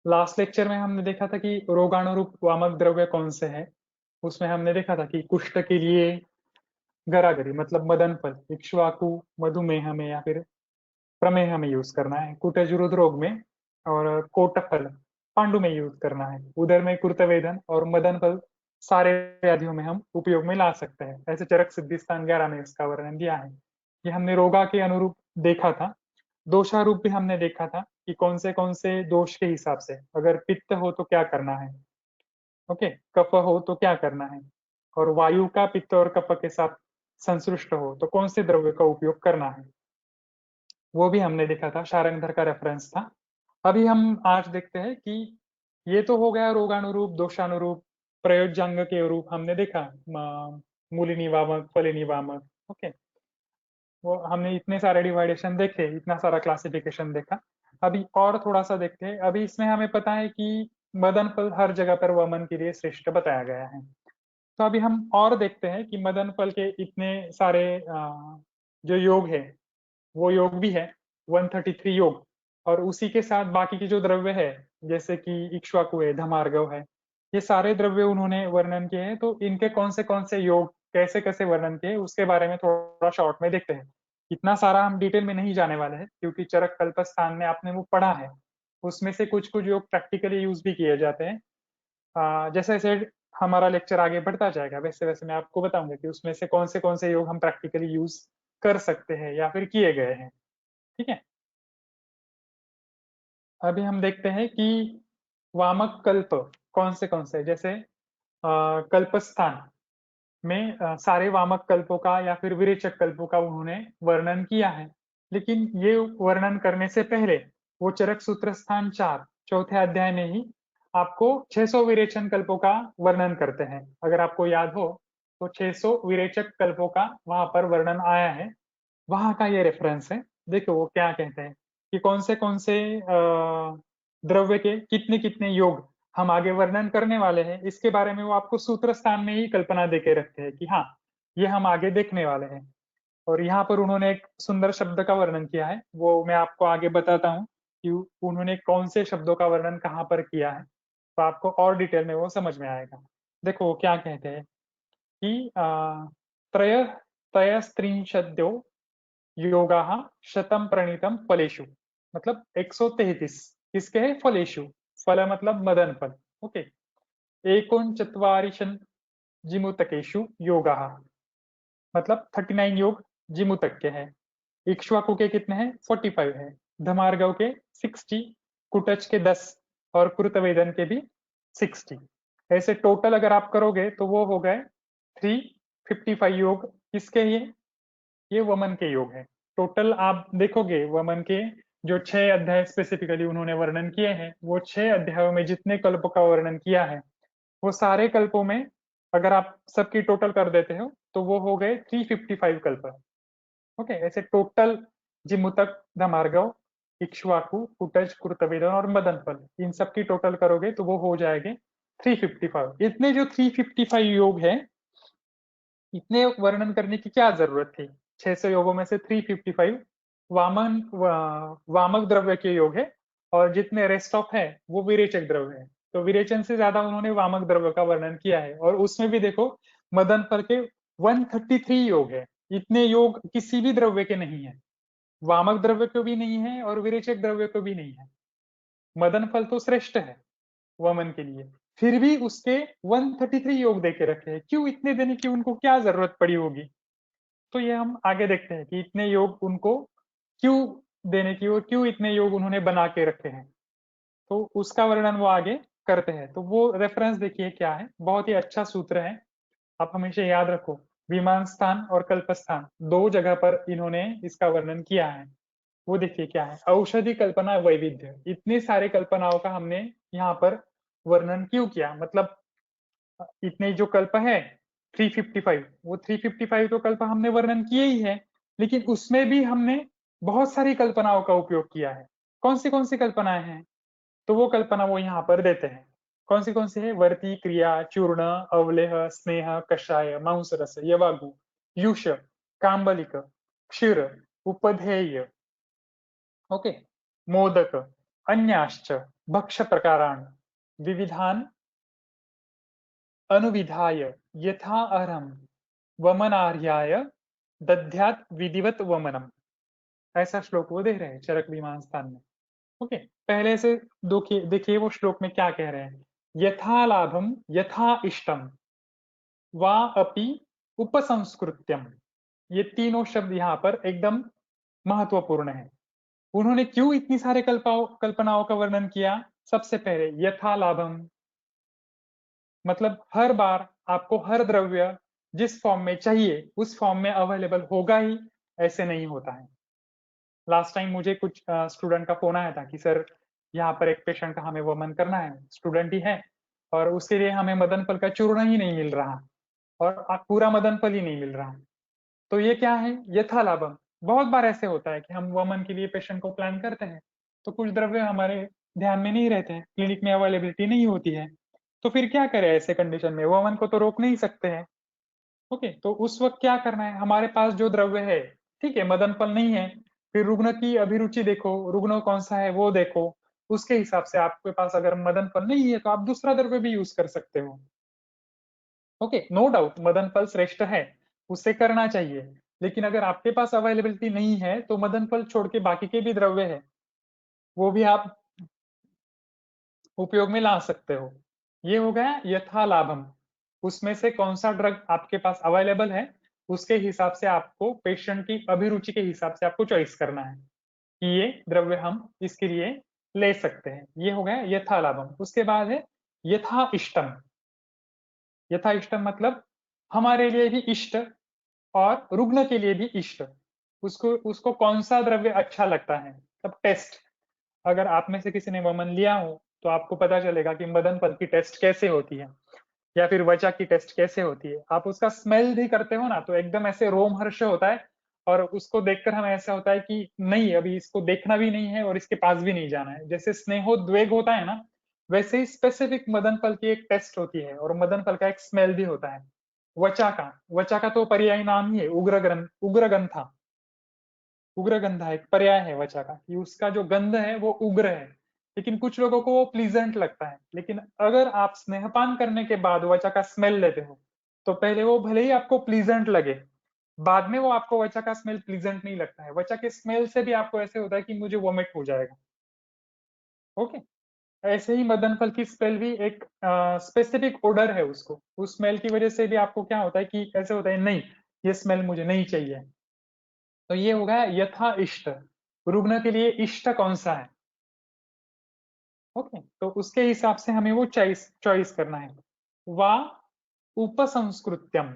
Last lecture में हमने देखा था कि रोगाणुरूप वामक द्रव्य कौन से हैं। उसमें हमने देखा था कि कुष्ठ के लिए गरागरी मतलब मदन फल, इक्ष्वाकु मधुमेह में या फिर प्रमेह में यूज करना है, कुटज रोग में और कोटफल पांडु में यूज करना है, उदर में कुर्तवेदन और मदन फल सारे व्याधियों में हम उपयोग में ला सकते हैं। ऐसे चरक सिद्धिस्तान 11 में इसका वर्णन दिया है। ये हमने रोगा के अनुरूप देखा था। दोषारूप भी हमने देखा था कि कौन से दोष के हिसाब से, अगर पित्त हो तो क्या करना है, ओके, कफ हो तो क्या करना है, और वायु का पित्त और कफ के साथ संश्लिष्ट हो तो कौन से द्रव्य का उपयोग करना है, वो भी हमने देखा था। शारंगधर का रेफरेंस था। अभी हम आज देखते हैं कि ये तो हो गया रोगानुरूप, दोषानुरूप, प्रयोज्यांग के रूप हमने देखा, मूलिनी वामक, फलिनी वामक, ओके। वो हमने इतने सारे डिवाइडेशन देखे, इतना सारा क्लासिफिकेशन देखा। अभी और थोड़ा सा देखते हैं। अभी इसमें हमें पता है कि मदन फल हर जगह पर वमन के लिए श्रेष्ठ बताया गया है। तो अभी हम और देखते हैं कि मदन फल के इतने सारे जो योग है, वो योग भी है 133 योग, और उसी के साथ बाकी की जो द्रव्य है, जैसे कि इक्ष्वाकु है, धमार्गव है, ये सारे द्रव्य उन्होंने वर्णन किए हैं। तो इनके कौन से योग कैसे कैसे वर्णन किए उसके बारे में थोड़ा शॉर्ट में देखते हैं। इतना सारा हम डिटेल में नहीं जाने वाले हैं, क्योंकि चरक कल्पस्थान में आपने वो पढ़ा है। उसमें से कुछ कुछ योग प्रैक्टिकली यूज भी किए जाते हैं। जैसे जैसे हमारा लेक्चर आगे बढ़ता जाएगा, वैसे वैसे मैं आपको बताऊंगा कि उसमें से कौन से योग हम प्रैक्टिकली यूज कर सकते हैं या फिर किए गए हैं। ठीक है। अभी हम देखते हैं कि वामक कल्प कौन से, जैसे कल्पस्थान में सारे वामक कल्पों का या फिर विरेचक कल्पों का उन्होंने वर्णन किया है। लेकिन ये वर्णन करने से पहले वो चरक सूत्र स्थान 4 चौथे अध्याय में ही आपको 600 विरेचन कल्पों का वर्णन करते हैं। अगर आपको याद हो तो 600 विरेचक कल्पों का वहां पर वर्णन आया है, वहां का ये रेफरेंस है। देखो वो क्या कहते हैं कि कौन से द्रव्य के कितने कितने योग हम आगे वर्णन करने वाले हैं, इसके बारे में वो आपको सूत्र स्थान में ही कल्पना देके रखते हैं कि हाँ, ये हम आगे देखने वाले हैं। और यहाँ पर उन्होंने एक सुंदर शब्द का वर्णन किया है, वो मैं आपको आगे बताता हूँ कि उन्होंने कौन से शब्दों का वर्णन कहाँ पर किया है, तो आपको और डिटेल में वो समझ में आएगा। देखो वो क्या कहते हैं कि त्रय त्रयस्त्रिंशद्यो योगा शतम प्रणीतम फलेशु, मतलब 133 किसके है, फलेशु। फल मतलब मदन फल, ओके। एकोनचत्वारिशन जिमुतकेशु योगा, मतलब 39 योग जिमुतक के हैं। इक्ष्वाकु के कितने हैं, 45 है। धमार्गव के 60, कुटच के 10 और कृतवेदन के भी 60। ऐसे टोटल अगर आप करोगे तो वो हो गए 355 योग। किसके ये वमन के योग है। टोटल आप देखोगे वमन के जो 6 अध्याय स्पेसिफिकली उन्होंने वर्णन किए हैं, वो 6 अध्यायों में जितने कल्प का वर्णन किया है, वो सारे कल्पों में अगर आप सबकी टोटल कर देते हो तो वो हो गए 355 कल्प। ओके, ऐसे टोटल जिमुतक, धमार्गव, इक्ष्वाकु, कुटज, कुर्तवेदन और मदन फल, इन सब की टोटल करोगे तो वो हो जाएंगे 355। इतने जो 355 योग है, इतने वर्णन करने की क्या जरूरत थी। 600 योगों में से 355 वामक द्रव्य के योग है, और जितने रेस्ट ऑफ है वो विरेचक द्रव्य है। तो विरेचन से ज्यादा उन्होंने वामक द्रव्य का वर्णन किया है, और उसमें भी देखो मदन फल के 133 योग है। इतने योग किसी भी द्रव्य के नहीं है, वामक द्रव्य को भी नहीं है और विरेचक द्रव्य को भी नहीं है। मदन फल तो श्रेष्ठ है वमन के लिए, फिर भी उसके 133 योग देके रखे हैं। क्यों इतने देने की उनको क्या जरूरत पड़ी होगी। तो ये हम आगे देखते हैं कि इतने योग उनको क्यों देने की और क्यों इतने योग उन्होंने बना के रखे हैं। तो उसका वर्णन वो आगे करते हैं। तो वो रेफरेंस देखिए क्या है, बहुत ही अच्छा सूत्र है, आप हमेशा याद रखो। विमान स्थान और कल्पस्थान दो जगह पर इन्होंने इसका वर्णन किया है। वो देखिए क्या है, औषधि कल्पना वैविध्य, इतनी सारी कल्पनाओं का हमने यहाँ पर वर्णन क्यों किया, मतलब इतने जो कल्प है 355, वो 355 तो कल्प हमने वर्णन किए ही है, लेकिन उसमें भी हमने बहुत सारी कल्पनाओं का उपयोग किया है। कौन सी कल्पनाएं हैं, तो वो कल्पना वो यहाँ पर देते हैं। कौन सी है, वर्ती क्रिया, चूर्ण, अवलेह, स्नेह, कषाय, मांस रस, यवागु, युष, काम्बलिक, क्षीर, उपधेय, ओके, मोदक, अन्याश्च, भक्ष प्रकारान् विविधान् अनुविधाय यथा अहम् वमनार्याय दध्यात् विधिवत वमनम। ऐसा श्लोक वो दे रहे हैं चरक विमान स्थान में। ओके, पहले से देखिए देखिए वो श्लोक में क्या कह रहे हैं। यथा लाभम यथा इष्टम वा अपि उपसंस्कृत्यम। ये तीनों शब्द यहाँ पर एकदम महत्वपूर्ण है। उन्होंने क्यों इतनी सारे कल्पनाओं का वर्णन किया। सबसे पहले यथा लाभम, मतलब हर बार आपको हर द्रव्य जिस फॉर्म में चाहिए उस फॉर्म में अवेलेबल होगा ही, ऐसे नहीं होता है। लास्ट टाइम मुझे कुछ स्टूडेंट का फोन आया था कि सर यहाँ पर एक पेशेंट का हमें वमन करना है, स्टूडेंट ही है, और उसके लिए हमें मदन फल का चूर्ण ही नहीं मिल रहा, और पूरा मदन फल ही नहीं मिल रहा। तो ये क्या है, यथा लाभम। बहुत बार ऐसे होता है कि हम वमन के लिए पेशेंट को प्लान करते हैं, तो कुछ द्रव्य हमारे ध्यान में नहीं रहते हैं, क्लिनिक में अवेलेबिलिटी नहीं होती है, तो फिर क्या करें ऐसे कंडीशन में, वमन को तो रोक नहीं सकते हैं। ओके, तो उस वक्त क्या करना है, हमारे पास जो द्रव्य है, ठीक है मदन फल नहीं है, फिर रुग्ण की अभिरुचि देखो, रुग्ण कौन सा है वो देखो, उसके हिसाब से आपके पास अगर मदन फल नहीं है तो आप दूसरा द्रव्य भी यूज कर सकते हो। ओके, नो डाउट मदन फल श्रेष्ठ है, उसे करना चाहिए, लेकिन अगर आपके पास अवेलेबिलिटी नहीं है तो मदन फल छोड़ के बाकी के भी द्रव्य है, वो भी आप उपयोग में ला सकते हो। ये हो गया यथा लाभम। उसमें से कौन सा ड्रग आपके पास अवेलेबल है, उसके हिसाब से आपको पेशेंट की अभिरुचि के हिसाब से आपको चॉइस करना है कि ये द्रव्य हम इसके लिए ले सकते हैं। ये हो गया यथा लाभम। उसके बाद है यथा इष्टम। यथा इष्टम मतलब हमारे लिए भी इष्ट और रुग्ण के लिए भी इष्ट, उसको उसको कौन सा द्रव्य अच्छा लगता है, सब टेस्ट। अगर आप में से किसी ने वमन लिया हो तो आपको पता चलेगा कि मदन पल की टेस्ट कैसे होती है, या फिर वचा की टेस्ट कैसे होती है। आप उसका स्मेल भी करते हो ना तो एकदम ऐसे रोमहर्ष होता है, और उसको देखकर हमें ऐसा होता है कि नहीं अभी इसको देखना भी नहीं है और इसके पास भी नहीं जाना है। जैसे स्नेहोद्वेग होता है ना, वैसे ही स्पेसिफिक मदन फल की एक टेस्ट होती है, और मदन फल का एक स्मेल भी होता है। वचा का तो पर्यायी नाम ही है उग्रगंथा। उग्रगंधा एक पर्याय है वचा का, कि उसका जो गंध है वो उग्र है, लेकिन कुछ लोगों को वो प्लीजेंट लगता है। लेकिन अगर आप स्नेहपान करने के बाद वचा का स्मेल लेते हो, तो पहले वो भले ही आपको प्लीजेंट लगे, बाद में वो आपको वचा का स्मेल प्लीजेंट नहीं लगता है। वचा के स्मेल से भी आपको ऐसे होता है कि मुझे वोमिट हो जाएगा। ओके, ऐसे ही मदन फल की स्मेल भी एक स्पेसिफिक ओडर है, उसको उस स्मेल की वजह से भी आपको क्या होता है कि ऐसे होता है नहीं ये स्मेल मुझे नहीं चाहिए। तो ये हो गया यथा इष्ट, रुग्ण के लिए इष्ट कौन सा है। ओके, तो उसके हिसाब से हमें वो चॉइस चॉइस करना है। वा उपसंस्कृत्यम,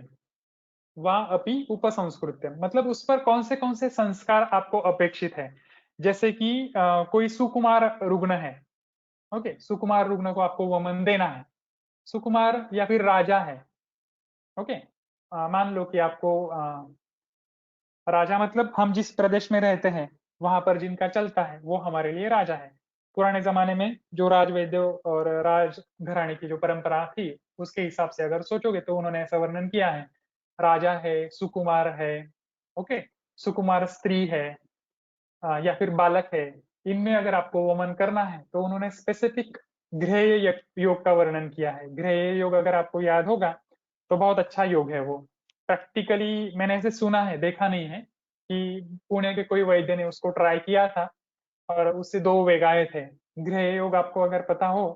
वा अपि उपसंस्कृत्यम मतलब उस पर कौन से संस्कार आपको अपेक्षित है। जैसे कि कोई सुकुमार रुग्ण है, ओके सुकुमार रुग्ण को आपको वमन देना है, सुकुमार या फिर राजा है। ओके, मान लो कि आपको राजा मतलब हम जिस प्रदेश में रहते हैं वहां पर जिनका चलता है वो हमारे लिए राजा है। पुराने जमाने में जो राजवैद्यों और राज घराने की जो परंपरा थी उसके हिसाब से अगर सोचोगे तो उन्होंने ऐसा वर्णन किया है, राजा है, सुकुमार है, ओके सुकुमार स्त्री है, या फिर बालक है, इनमें अगर आपको वमन करना है तो उन्होंने स्पेसिफिक गृह योग का वर्णन किया है। गृह योग अगर आपको याद होगा तो बहुत अच्छा योग है वो। प्रैक्टिकली मैंने ऐसे सुना है, देखा नहीं है, कि पुणे के कोई वैद्य ने उसको ट्राई किया था और उससे 2 वेग आए थे। गृह योग आपको अगर पता हो,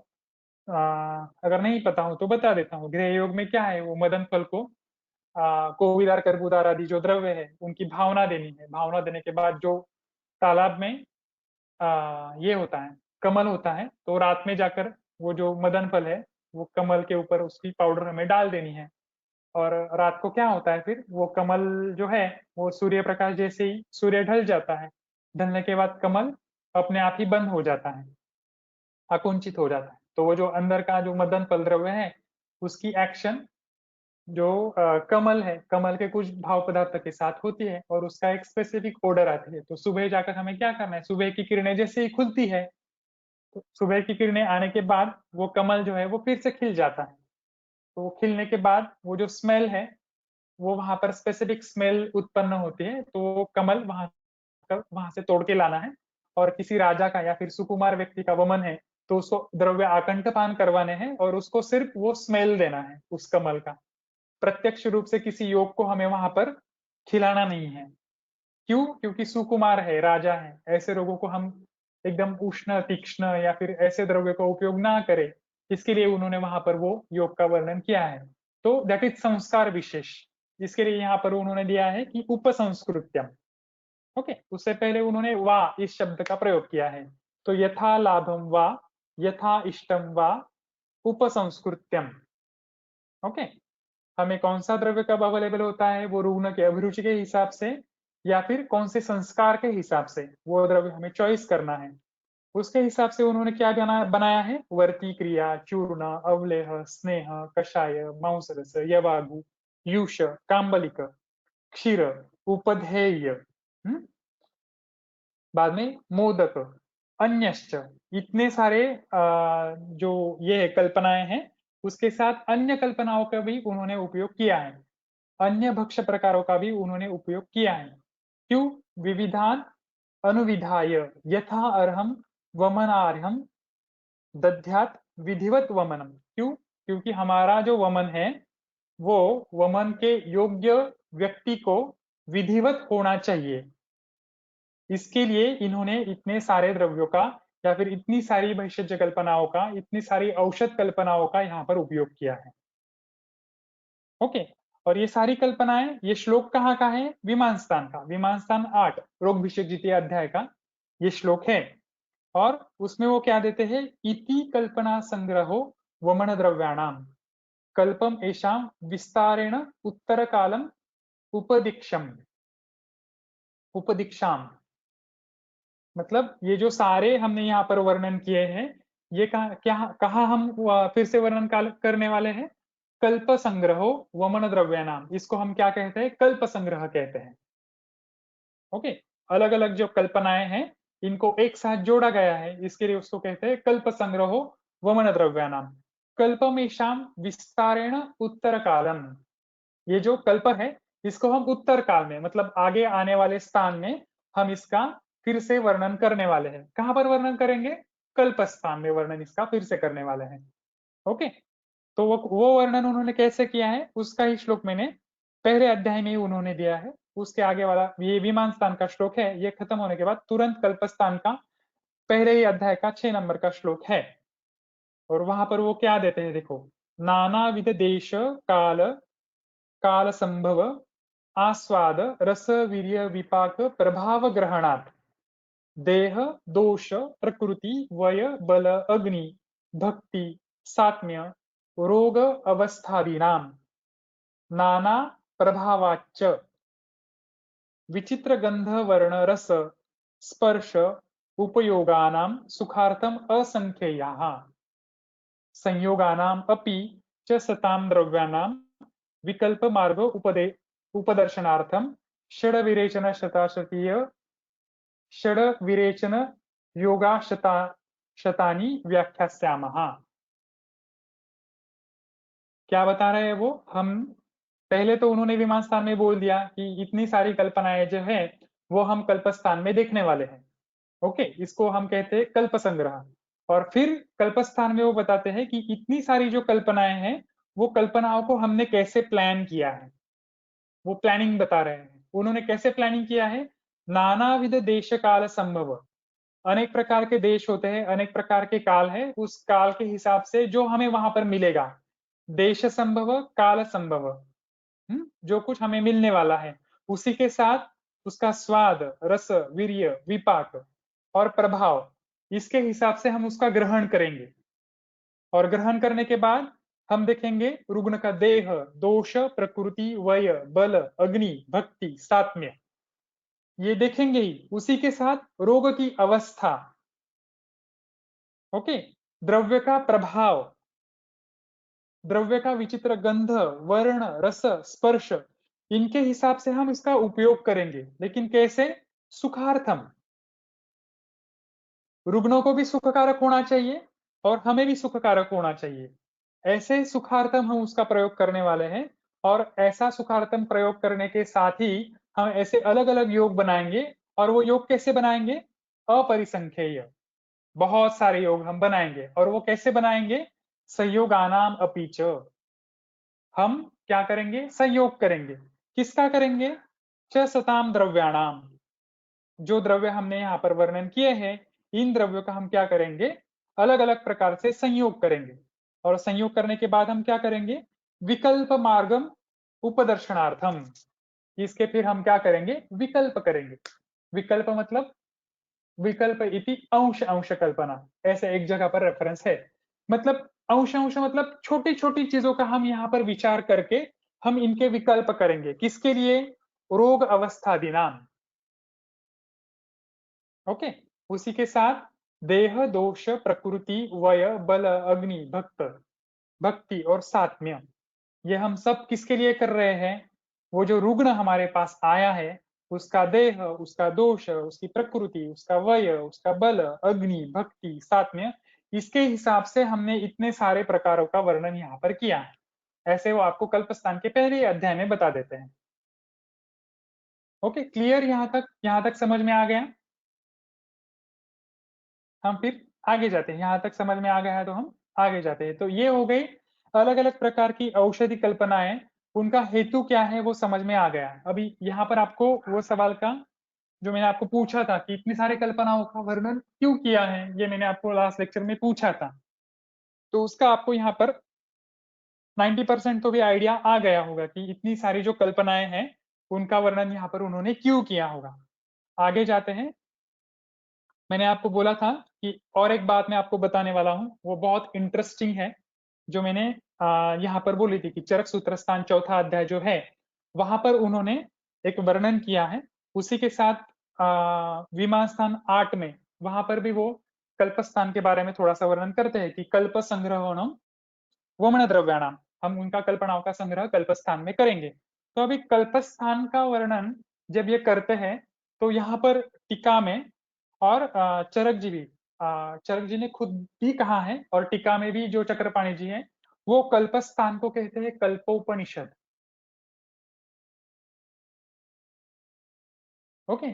अगर नहीं पता हो तो बता देता हूँ। गृह योग में क्या है, वो मदन फल को कोविदार कर्बूदार आदि जो द्रव्य है उनकी भावना देनी है। भावना देने के बाद जो तालाब में ये होता है, कमल होता है, तो रात में जाकर वो जो मदन फल है वो कमल के ऊपर उसकी पाउडर हमें डाल देनी है। और रात को क्या होता है, फिर वो कमल जो है वो सूर्य प्रकाश जैसे ही सूर्य ढल जाता है, ढलने के बाद कमल अपने आप ही बंद हो जाता है, आकुंचित हो जाता है। तो वो जो अंदर का जो मदन फल द्रव्य है उसकी एक्शन जो कमल है, कमल के कुछ भाव पदार्थ के साथ होती है और उसका एक स्पेसिफिक ऑर्डर आती है। तो सुबह जाकर हमें क्या करना है, सुबह की किरणें जैसे ही खुलती है तो सुबह की किरणें आने के बाद वो कमल जो है वो फिर से खिल जाता है। तो वो खिलने के बाद वो जो स्मेल है वो वहां पर स्पेसिफिक स्मेल उत्पन्न होती है, तो वो कमल वहां से तोड़ के लाना है और किसी राजा का या फिर सुकुमार व्यक्ति का वमन है तो उसको द्रव्य आकंठपान करवाने हैं और उसको सिर्फ वो स्मेल देना है उस कमल का। प्रत्यक्ष रूप से किसी योग को हमें वहां पर खिलाना नहीं है। क्यों? क्योंकि सुकुमार है, राजा है, ऐसे रोगों को हम एकदम उष्ण तीक्ष्ण या फिर ऐसे द्रव्य का उपयोग ना करें। इसके लिए उन्होंने वहां पर वो योग का वर्णन किया है। तो दैट इज संस्कार विशेष। इसके लिए यहाँ पर उन्होंने दिया है कि उपसंस्कृत्यम। ओके, उससे पहले उन्होंने वा इस शब्द का प्रयोग किया है। तो यथा लाभम वा, यथा इष्टम वा, उपसंस्कृत्यम। ओके, हमें कौन सा द्रव्य कब अवेलेबल होता है, वो रुग्ण की अभिरुचि के हिसाब से या फिर कौन से संस्कार के हिसाब से वो द्रव्य हमें चॉइस करना है। उसके हिसाब से उन्होंने क्या बनाया है, वर्ती क्रिया, चूर्ण, अवलेह, स्नेह, कषाय, मांसरस, यवागु, यूष, काम्बलिक, क्षीर, उपधेय, बाद में मोदक, अन्यश्च, इतने सारे जो ये कल्पनाएं हैं, उसके साथ अन्य कल्पनाओं का भी उन्होंने उपयोग किया है। अन्य भक्ष्य प्रकारों का भी उन्होंने उपयोग किया है। क्यों? विविधान अनुविधाय यथा अर्हम वमनार्हम दध्यात विधिवत वमनम। क्यों? क्योंकि हमारा जो वमन है वो वमन के योग्य व्यक्ति को विधिवत होना चाहिए। इसके लिए इन्होंने इतने सारे द्रव्यों का या फिर इतनी सारी भैषज कल्पनाओं का, इतनी सारी औषध कल्पनाओं का यहाँ पर उपयोग किया है। ओके, और ये सारी कल्पनाएं, ये श्लोक कहाँ का है? विमानस्थान का। विमानस्थान 8 रोग विषयक द्वितीय अध्याय का ये श्लोक है। और उसमें वो क्या देते हैं, इति कल्पना संग्रहो वमन द्रव्याणाम कल्पम एशाम विस्तारेण उत्तर कालम उपदीक्षम उपदीक्षाम। मतलब ये जो सारे हमने यहाँ पर वर्णन किए हैं, ये कहाँ हम फिर से वर्णन करने वाले हैं? कल्प संग्रहो वमन द्रव्याणाम, इसको हम क्या कहते हैं? कल्प संग्रह कहते हैं। ओके, अलग अलग जो कल्पनाएं हैं इनको एक साथ जोड़ा गया है, इसके लिए उसको कहते हैं कल्प संग्रहो वमन द्रव्याणाम कल्पमेशाम विस्तारेण उत्तर कालम। ये जो कल्प है इसको हम उत्तर काल में, मतलब आगे आने वाले स्थान में हम इसका फिर से वर्णन करने वाले हैं। कहां पर वर्णन करेंगे? कल्प स्थान में वर्णन इसका फिर से करने वाले हैं। ओके, तो वो वर्णन उन्होंने कैसे किया है उसका ही श्लोक मैंने पहले अध्याय में ही उन्होंने दिया है। उसके आगे वाला ये विमान स्थान का श्लोक है, ये खत्म होने के बाद तुरंत कल्पस्थान का पहले ही अध्याय का 6 नंबर का श्लोक है। और वहां पर वो क्या देते हैं देखो, नानाविध देश काल काल संभव आस्वाद रस वीर्य विपाक प्रभाव ग्रहणात् देह दोष प्रकृति वय बल अग्नि भक्ति सात्म्य रोग अवस्थादीनाम नाना प्रभावाच्च विचित्र गंध वर्ण रस स्पर्श उपयोगानां सुखार्थम असंख्ययाः संयोगानाम अपि च सतां द्रव्याणां विकल्प मार्ग उपदर्शनार्थम षड विरेचन शताशतीय षड विरेचन योगा शतानी व्याख्यास्यामः। क्या बता रहे हैं वो? हम पहले तो उन्होंने विमान स्थान में बोल दिया कि इतनी सारी कल्पनाएं जो है वो हम कल्पस्थान में देखने वाले हैं। ओके, इसको हम कहते हैं कल्प संग्रह। और फिर कल्पस्थान में वो बताते हैं कि इतनी सारी जो कल्पनाएं हैं वो कल्पनाओं को हमने कैसे प्लान किया है, वो प्लानिंग बता रहे हैं। उन्होंने कैसे प्लानिंग किया है? नानाविध देश काल संभव, अनेक प्रकार के देश होते हैं, अनेक प्रकार के काल है, उस काल के हिसाब से जो हमें वहां पर मिलेगा, देश संभव काल संभव, जो कुछ हमें मिलने वाला है उसी के साथ उसका स्वाद रस वीर्य विपाक और प्रभाव, इसके हिसाब से हम उसका ग्रहण करेंगे। और ग्रहण करने के बाद हम देखेंगे रुग्ण का देह दोष प्रकृति वय बल अग्नि भक्ति सात्म्य, ये देखेंगे ही। उसी के साथ रोग की अवस्था, ओके, द्रव्य का प्रभाव, द्रव्य का विचित्र गंध वर्ण रस स्पर्श, इनके हिसाब से हम इसका उपयोग करेंगे। लेकिन कैसे? सुखार्थम, रुग्णों को भी सुखकारक होना चाहिए और हमें भी सुखकारक होना चाहिए। ऐसे सुखार्थम हम उसका प्रयोग करने वाले हैं। और ऐसा सुखार्थम प्रयोग करने के साथ ही हम ऐसे अलग अलग योग बनाएंगे। और वो योग कैसे बनाएंगे? अपरिसंख्येय, बहुत सारे योग हम बनाएंगे। और वो कैसे बनाएंगे? संयोगानाम अपि च, हम क्या करेंगे? संयोग करेंगे। किसका करेंगे? च सताम द्रव्याणाम, जो द्रव्य हमने यहाँ पर वर्णन किए हैं, इन द्रव्यों का हम क्या करेंगे? अलग अलग प्रकार से संयोग करेंगे। और संयोग करने के बाद हम क्या करेंगे? विकल्प मार्गम उपदर्शनार्थम, इसके फिर हम क्या करेंगे? विकल्प करेंगे। विकल्प मतलब विकल्प इति अंश अंश कल्पना, ऐसे एक जगह पर रेफरेंस है। मतलब अंश अंश मतलब छोटी छोटी चीजों का हम यहाँ पर विचार करके हम इनके विकल्प करेंगे। किसके लिए? रोग अवस्था दिनाम। ओके। उसी के साथ देह दोष प्रकृति वय बल अग्नि भक्त भक्ति और सात्म्य, ये हम सब किसके लिए कर रहे हैं? वो जो रुग्ण हमारे पास आया है, उसका देह, उसका दोष, उसकी प्रकृति, उसका वय, उसका बल, अग्नि भक्ति सात्म्य, इसके हिसाब से हमने इतने सारे प्रकारों का वर्णन यहाँ पर किया है। ऐसे वो आपको कल्पस्थान के पहले अध्याय में बता देते हैं। Okay, clear? यहाँ तक समझ में आ गया? हम फिर आगे जाते हैं। यहाँ तक समझ में आ गया है तो हम आगे जाते हैं। तो ये हो गई अलग अलग प्रकार की औषधि कल्पनाएं, उनका हेतु क्या है वो समझ में आ गया है। अभी यहाँ पर आपको वो सवाल का जो मैंने आपको पूछा था कि इतनी सारी कल्पनाओं का वर्णन क्यों किया है, ये मैंने आपको लास्ट लेक्चर में पूछा था, तो उसका आपको यहाँ पर 90% तो भी आइडिया आ गया होगा कि इतनी सारी जो कल्पनाएं हैं उनका वर्णन यहाँ पर उन्होंने क्यों किया होगा। आगे जाते हैं। मैंने आपको बोला था कि और एक बात मैं आपको बताने वाला हूँ, वो बहुत इंटरेस्टिंग है, जो मैंने यहाँ पर बोली थी कि चरक सूत्रस्थान चौथा अध्याय जो है, वहां पर उन्होंने एक वर्णन किया है। उसी के साथ विमान स्थान 8 में वहां पर भी वो कल्पस्थान के बारे में थोड़ा सा वर्णन करते हैं कि कल्प संग्रहणम वमन द्रव्याणाम, हम उनका कल्पनाओं का संग्रह कल्पस्थान में करेंगे। तो अभी कल्पस्थान का वर्णन जब ये करते हैं, तो यहाँ पर टीका में और चरक जी भी, चरक जी ने खुद भी कहा है और टीका में भी जो चक्रपाणी जी हैं, वो कल्पस्थान को कहते हैं कल्पोपनिषद। ओके।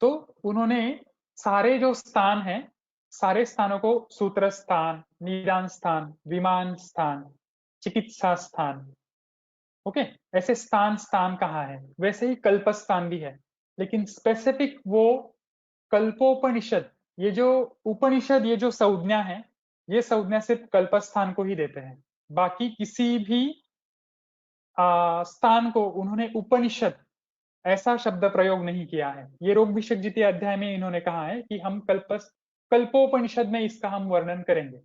तो उन्होंने सारे जो स्थान हैं, सारे स्थानों को सूत्र स्थान, निदान स्थान, विमान स्थान, चिकित्सा स्थान, ओके, ऐसे स्थान स्थान कहा है, वैसे ही कल्पस्थान भी है। लेकिन स्पेसिफिक वो कल्पोपनिषद, ये जो उपनिषद, ये जो संज्ञा है, ये संज्ञा सिर्फ कल्पस्थान को ही देते हैं। बाकी किसी भी स्थान को उन्होंने उपनिषद ऐसा शब्द प्रयोग नहीं किया है। ये रोग विषयक द्वितीय अध्याय में इन्होंने कहा है कि हम कल्पोपनिषद में इसका हम वर्णन करेंगे।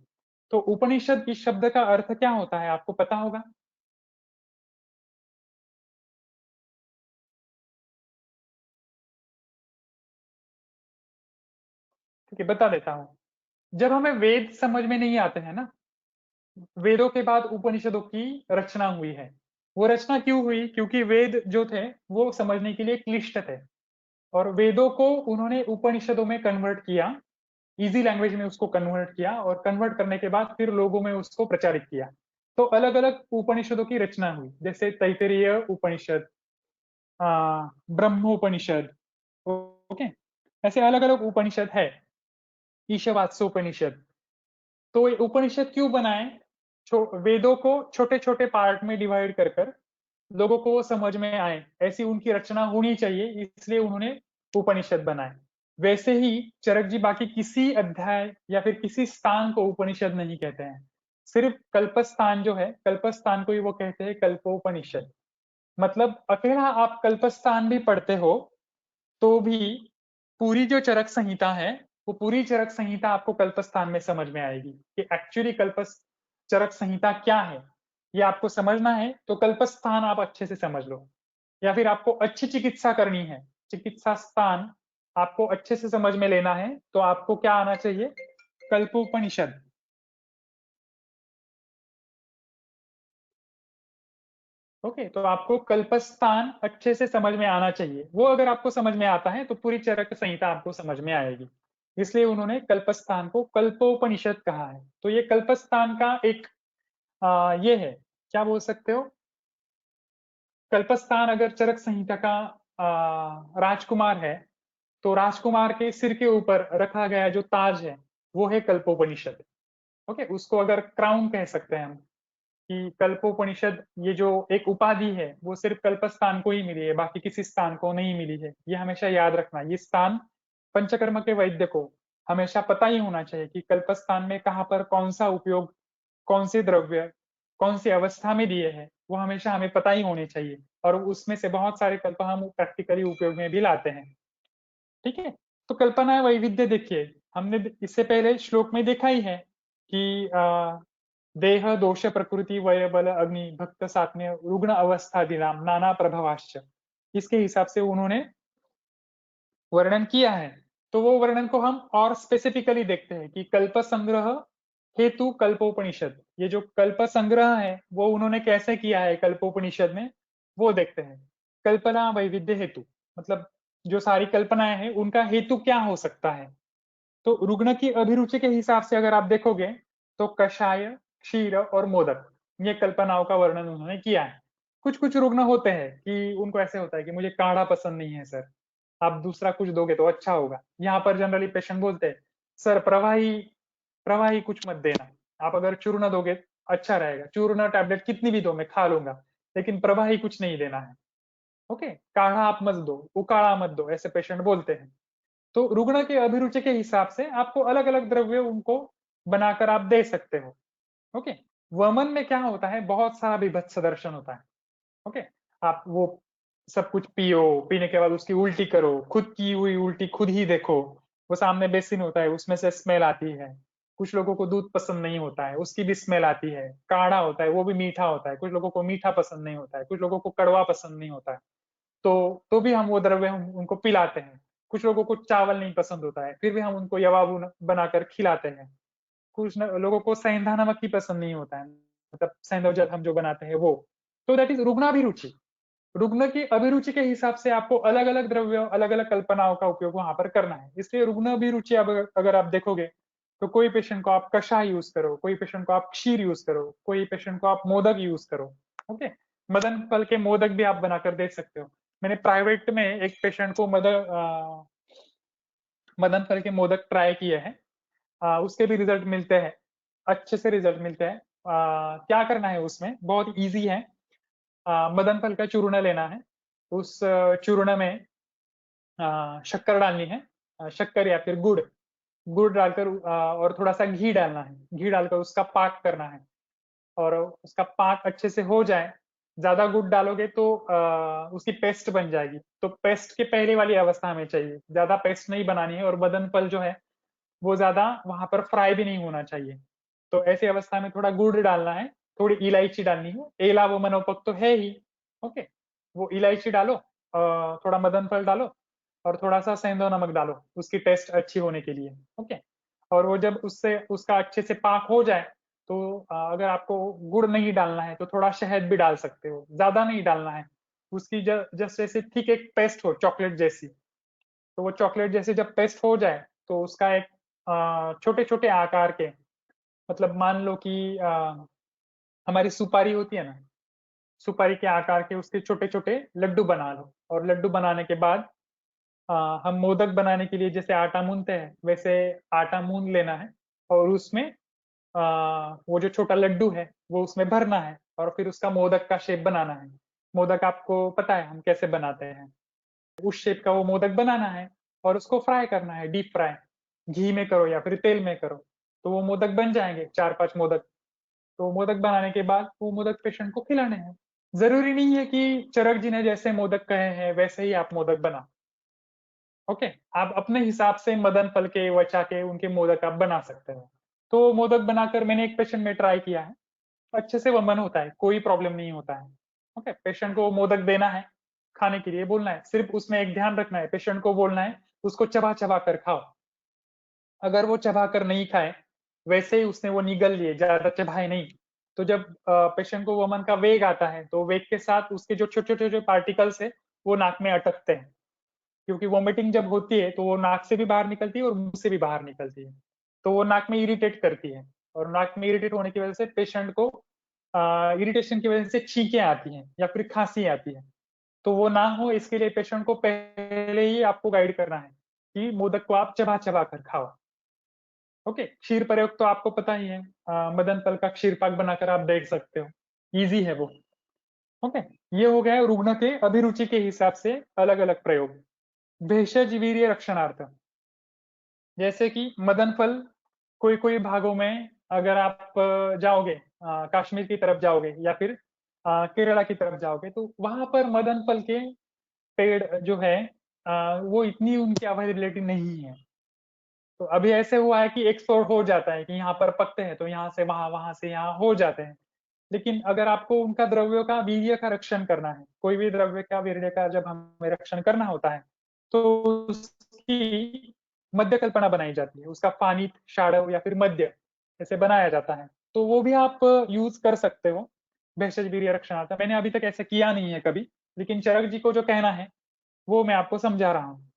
तो उपनिषद इस शब्द का अर्थ क्या होता है आपको पता होगा? ठीक है, बता देता हूँ। जब हमें वेद समझ में नहीं आते हैं ना, वेदों के बाद उपनिषदों की रचना हुई है। वो रचना क्यों हुई? क्योंकि वेद जो थे वो समझने के लिए क्लिष्ट थे, और वेदों को उन्होंने उपनिषदों में कन्वर्ट किया, इजी लैंग्वेज में उसको कन्वर्ट किया, और कन्वर्ट करने के बाद फिर लोगों में उसको प्रचारित किया। तो अलग अलग उपनिषदों की रचना हुई, जैसे तैत्तिरीय उपनिषद, ब्रह्मोपनिषद, ओके, ऐसे अलग अलग उपनिषद है, ईशावास्योपनिषद। तो ये उपनिषद क्यों बनाए? वेदों को छोटे छोटे पार्ट में डिवाइड कर कर लोगों को वो समझ में आए, ऐसी उनकी रचना होनी चाहिए, इसलिए उन्होंने उपनिषद बनाए। वैसे ही चरक जी बाकी किसी अध्याय या फिर किसी स्थान को उपनिषद नहीं कहते हैं, सिर्फ कल्पस्थान जो है, कल्पस्थान को ही वो कहते हैं कल्पोपनिषद। मतलब अकेला आप कल्पस्थान भी पढ़ते हो तो भी पूरी जो चरक संहिता है, वो पूरी चरक संहिता आपको कल्पस्थान में समझ में आएगी कि एक्चुअली कल्प चरक संहिता क्या है। ये आपको समझना है तो कल्पस्थान आप अच्छे से समझ लो। या फिर आपको अच्छी चिकित्सा करनी है, चिकित्सा स्थान आपको अच्छे से समझ में लेना है, तो आपको क्या आना चाहिए? कल्पोपनिषद। ओके, तो आपको कल्पस्थान अच्छे से समझ में आना चाहिए। वो अगर आपको समझ में आता है तो पूरी चरक संहिता आपको समझ में आएगी। इसलिए उन्होंने कल्पस्थान को कल्पोपनिषद कहा है। तो ये कल्पस्थान का एक ये है, क्या बोल सकते हो, कल्पस्थान अगर चरक संहिता का राजकुमार है, तो राजकुमार के सिर के ऊपर रखा गया जो ताज है, वो है कल्पोपनिषद। ओके, उसको अगर क्राउन कह सकते हैं हम, कि कल्पोपनिषद ये जो एक उपाधि है वो सिर्फ कल्पस्थान को ही मिली है, बाकी किसी स्थान को नहीं मिली है। ये हमेशा याद रखना, ये स्थान पंचकर्म के वैद्य को हमेशा पता ही होना चाहिए कि कल्पस्थान में कहाँ पर कौन सा उपयोग, कौन से द्रव्य कौन सी अवस्था में दिए हैं, वो हमेशा हमें पता ही होने चाहिए। और उसमें से बहुत सारे कल्प हम प्रैक्टिकली उपयोग में भी लाते हैं। ठीक है, तो कल्पना वैविध्य देखिए, हमने इससे पहले श्लोक में देखा ही है कि देह दोष प्रकृति वय बल अग्नि भक्त सात्म्य रुग्ण अवस्था दिनाम नाना प्रभवाश्च, इसके हिसाब से उन्होंने वर्णन किया है। तो वो वर्णन को हम और स्पेसिफिकली देखते हैं कि कल्प संग्रह हेतु कल्पोपनिषद, ये जो कल्प संग्रह है वो उन्होंने कैसे किया है कल्पोपनिषद में, वो देखते हैं। कल्पना वैविध्य हेतु मतलब जो सारी कल्पनाएं हैं उनका हेतु क्या हो सकता है। तो रुग्ण की अभिरुचि के हिसाब से अगर आप देखोगे तो कषाय, क्षीर और मोदक, ये कल्पनाओं का वर्णन उन्होंने किया है। कुछ कुछ रुग्ण होते हैं कि उनको ऐसे होता है कि मुझे काढ़ा पसंद नहीं है सर, आप दूसरा कुछ दोगे तो अच्छा होगा। यहाँ पर जनरली पेशेंट बोलते हैं सर प्रवाही प्रवाही कुछ मत देना, आप अगर चूर्ण दोगे अच्छा रहेगा, चूर्ण टैबलेट कितनी भी दो मैं खा लूंगा, लेकिन प्रवाही कुछ नहीं देना है। ओके, काढ़ा आप मत दो, उकाड़ा मत दो, ऐसे पेशेंट बोलते हैं। तो रुग्ण के अभिरुचि के हिसाब से आपको अलग अलग द्रव्य उनको बनाकर आप दे सकते हो। ओके, वमन में क्या होता है, बहुत सारा विभत्स दर्शन होता है। ओके, आप वो सब कुछ पियो, पीने के बाद उसकी उल्टी करो, खुद की हुई उल्टी खुद ही देखो, वो सामने बेसिन होता है उसमें से स्मेल आती है। कुछ लोगों को दूध पसंद नहीं होता है, उसकी भी स्मेल आती है। काढ़ा होता है वो भी मीठा होता है, कुछ लोगों को मीठा पसंद नहीं होता है, कुछ लोगों को कड़वा पसंद नहीं होता है। तो भी हम वो द्रव्य हम उनको पिलाते हैं। कुछ लोगों को चावल नहीं पसंद होता है, फिर भी हम उनको यवाबू बनाकर खिलाते हैं। लोगों को सेंधा नमक ही पसंद नहीं होता है, मतलब सेंधव जल हम जो बनाते हैं वो। तो दैट इज रुग्णाभिरुचि। रुग्ण की अभिरुचि के हिसाब से आपको अलग अलग द्रव्य, अलग अलग कल्पनाओं का उपयोग वहां पर करना है। इसलिए रुग्ण अभिरुचि अगर आप देखोगे तो कोई पेशेंट को आप कषाय यूज करो, कोई पेशेंट को आप क्षीर यूज करो, कोई पेशेंट को आप मोदक यूज करो। ओके, मदन फल के मोदक भी आप बनाकर दे सकते हो। मैंने प्राइवेट में एक पेशेंट को मदन फल के मोदक ट्राई किए हैं। उसके भी रिजल्ट मिलते हैं, अच्छे से रिजल्ट मिलते हैं। क्या करना है उसमें, बहुत इजी है। मदन फल का चूर्ण लेना है, उस चूर्ण में शक्कर डालनी है, शक्कर या फिर गुड़, गुड़ डालकर और थोड़ा सा घी डालना है, घी डालकर उसका पाक करना है। और उसका पाक अच्छे से हो जाए, ज्यादा गुड़ डालोगे तो उसकी पेस्ट बन जाएगी। तो पेस्ट के पहले वाली अवस्था हमें चाहिए, ज्यादा पेस्ट नहीं बनानी है। और मदन फल जो है वो ज्यादा वहां पर फ्राई भी नहीं होना चाहिए। तो ऐसी अवस्था में थोड़ा गुड़ डालना है, थोड़ी इलायची डालनी है, एला वो मनोपक तो है ही। ओके, वो इलायची डालो, थोड़ा मदन फल डालो, और थोड़ा सा सेंधव नमक डालो उसकी टेस्ट अच्छी होने के लिए। ओके, और वो जब उससे उसका अच्छे से पाक हो जाए तो अगर आपको गुड़ नहीं डालना है तो थोड़ा शहद भी डाल सकते हो, ज्यादा नहीं डालना है। उसकी जस्ट जैसे ठीक एक पेस्ट हो चॉकलेट जैसी। तो वो चॉकलेट जैसे जब पेस्ट हो जाए तो उसका एक छोटे छोटे आकार के, मतलब मान लो कि हमारी सुपारी होती है ना, सुपारी के आकार के उसके छोटे छोटे लड्डू बना लो। और लड्डू बनाने के बाद हम मोदक बनाने के लिए जैसे आटा मूनते हैं वैसे आटा मून लेना है। और उसमें वो जो छोटा लड्डू है वो उसमें भरना है, और फिर उसका मोदक का शेप बनाना है। मोदक आपको पता है हम कैसे बनाते हैं, उस शेप का वो मोदक बनाना है और उसको फ्राई करना है, डीप फ्राई, घी में करो या फिर तेल में करो। तो वो मोदक बन जाएंगे, 4-5 मोदक। तो मोदक बनाने के बाद वो मोदक पेशेंट को खिलाने हैं। जरूरी नहीं है कि चरक जी ने जैसे मोदक कहे हैं वैसे ही आप मोदक बना। ओके, आप अपने हिसाब से मदन फल के, वचा के, उनके मोदक आप बना सकते हो। तो मोदक बनाकर मैंने एक पेशेंट में ट्राई किया है, अच्छे से वमन होता है, कोई प्रॉब्लम नहीं होता है। ओके, पेशेंट को मोदक देना है, खाने के लिए बोलना है, सिर्फ उसमें एक ध्यान रखना है, पेशेंट को बोलना है उसको चबा चबा कर खाओ। अगर वो चबा कर नहीं खाए, वैसे ही उसने वो निगल लिए, ज्यादा चबाए नहीं, तो जब पेशेंट को वमन का वेग आता है तो वेग के साथ उसके जो छोटे छोटे पार्टिकल्स है वो नाक में अटकते हैं। क्योंकि वोमिटिंग जब होती है तो वो नाक से भी बाहर निकलती है और मुंह से भी बाहर निकलती है। तो वो नाक में इरिटेट करती है, और नाक में इरिटेट होने की वजह से पेशेंट को इरिटेशन की वजह से छींकें आती हैं या फिर खांसी आती है। तो वो ना हो इसके लिए पेशेंट को पहले ही आपको गाइड करना है कि मोदक को आप चबा चबा कर खाओ। ओके, क्षीर प्रयोग तो आपको पता ही है, मदन फल का क्षीर पाक बनाकर आप देख सकते हो, इजी है वो। ओके, ये हो गया रुग्ण के अभिरुचि के हिसाब से अलग अलग प्रयोग। भेषज वीर्य रक्षणार्थ, जैसे कि मदन फल कोई कोई भागों में अगर आप जाओगे, कश्मीर की तरफ जाओगे या फिर केरला की तरफ जाओगे, तो वहां पर मदन फल के पेड़ जो है वो इतनी उनकी अवेलेबिलिटी नहीं है। तो अभी ऐसे हुआ है कि एक्सपोर्ट हो जाता है कि यहाँ पर पकते हैं तो यहाँ से वहां, वहां से यहाँ हो जाते हैं। लेकिन अगर आपको उनका द्रव्यों का वीर्य का रक्षण करना है, कोई भी द्रव्य का वीर्य का जब हमें रक्षण करना होता है, तो उसकी मध्य कल्पना बनाई जाती है, उसका पानी शाड़व या फिर मध्य ऐसे बनाया जाता है। तो वो भी आप यूज कर सकते हो भेषज वीर्य रक्षणार्थ। मैंने अभी तक ऐसे किया नहीं है कभी, लेकिन चरक जी को जो कहना है वो मैं आपको समझा रहा हूँ।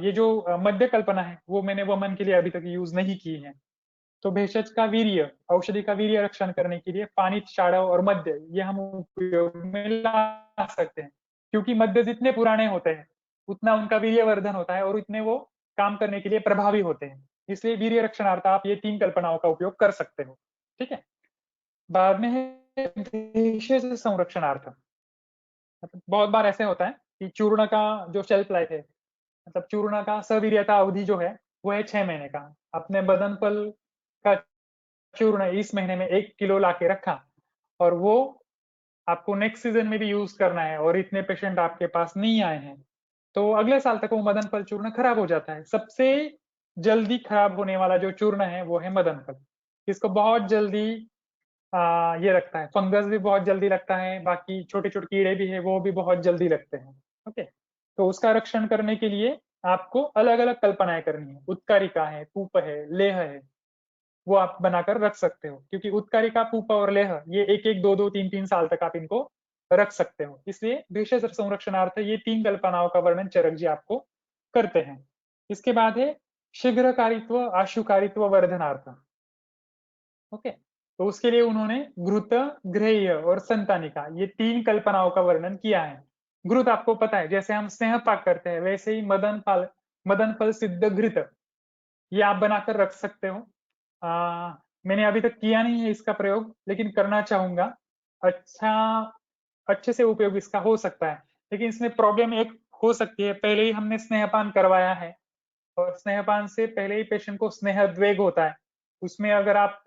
ये जो मध्य कल्पना है वो मैंने वमन के लिए अभी तक यूज नहीं की है। तो भेषज का वीर्य, औषधि का वीर्य रक्षण करने के लिए पानी, शाड़व और मध्य ये हम उपयोग में ला सकते हैं, क्योंकि मध्य जितने पुराने होते हैं उतना उनका वीर्यवर्धन होता है और उतने वो काम करने के लिए प्रभावी होते हैं। इसलिए वीर्य रक्षणार्थ आप ये 3 कल्पनाओं का उपयोग कर सकते हो। ठीक है, बाद में है भेषज संरक्षणार्थ। मतलब बहुत बार ऐसे होता है कि चूर्ण का जो शेल्फ लाइफ है, मतलब चूर्ण का सवीर्यता अवधि जो है वो है 6 महीने का। अपने बदन फल का चूर्ण इस महीने में 1 किलो लाके रखा और वो आपको नेक्स्ट सीजन में भी यूज करना है और इतने पेशेंट आपके पास नहीं आए हैं, तो अगले साल तक वो मदन फल चूर्ण खराब हो जाता है। सबसे जल्दी खराब होने वाला जो चूर्ण है वो है मदन फल। इसको बहुत जल्दी ये लगता है, फंगस भी बहुत जल्दी लगता है, बाकी छोटे छोटे कीड़े भी है वो भी बहुत जल्दी लगते हैं। ओके, तो उसका रक्षण करने के लिए आपको अलग अलग कल्पनाएं करनी है। उत्कारिका है, पूप है, लेह है, वो आप बनाकर रख सकते हो, क्योंकि उत्कारिका, पूप और लेह ये एक एक, दो दो, तीन तीन साल तक आप इनको रख सकते हो। इसलिए भेषज संरक्षणार्थ ये 3 कल्पनाओं का वर्णन चरक जी आपको करते हैं। इसके बाद है शीघ्रकारित्व, आशुकारित्व वर्धनार्थ। ओके, तो उसके लिए उन्होंने घृत, ग्रेह्य और संतानिका ये 3 कल्पनाओं का वर्णन किया है। घृत आपको पता है, जैसे हम स्नेह पाक करते हैं वैसे ही मदन फल सिद्ध घृत ये आप बनाकर रख सकते हो। मैंने अभी तक किया नहीं है इसका प्रयोग, लेकिन करना चाहूंगा। अच्छा, अच्छे से उपयोग इसका हो सकता है, लेकिन इसमें प्रॉब्लम एक हो सकती है, पहले ही हमने स्नेहपान करवाया है और स्नेहपान से पहले ही पेशेंट को स्नेहद्वेग होता है। उसमें अगर आप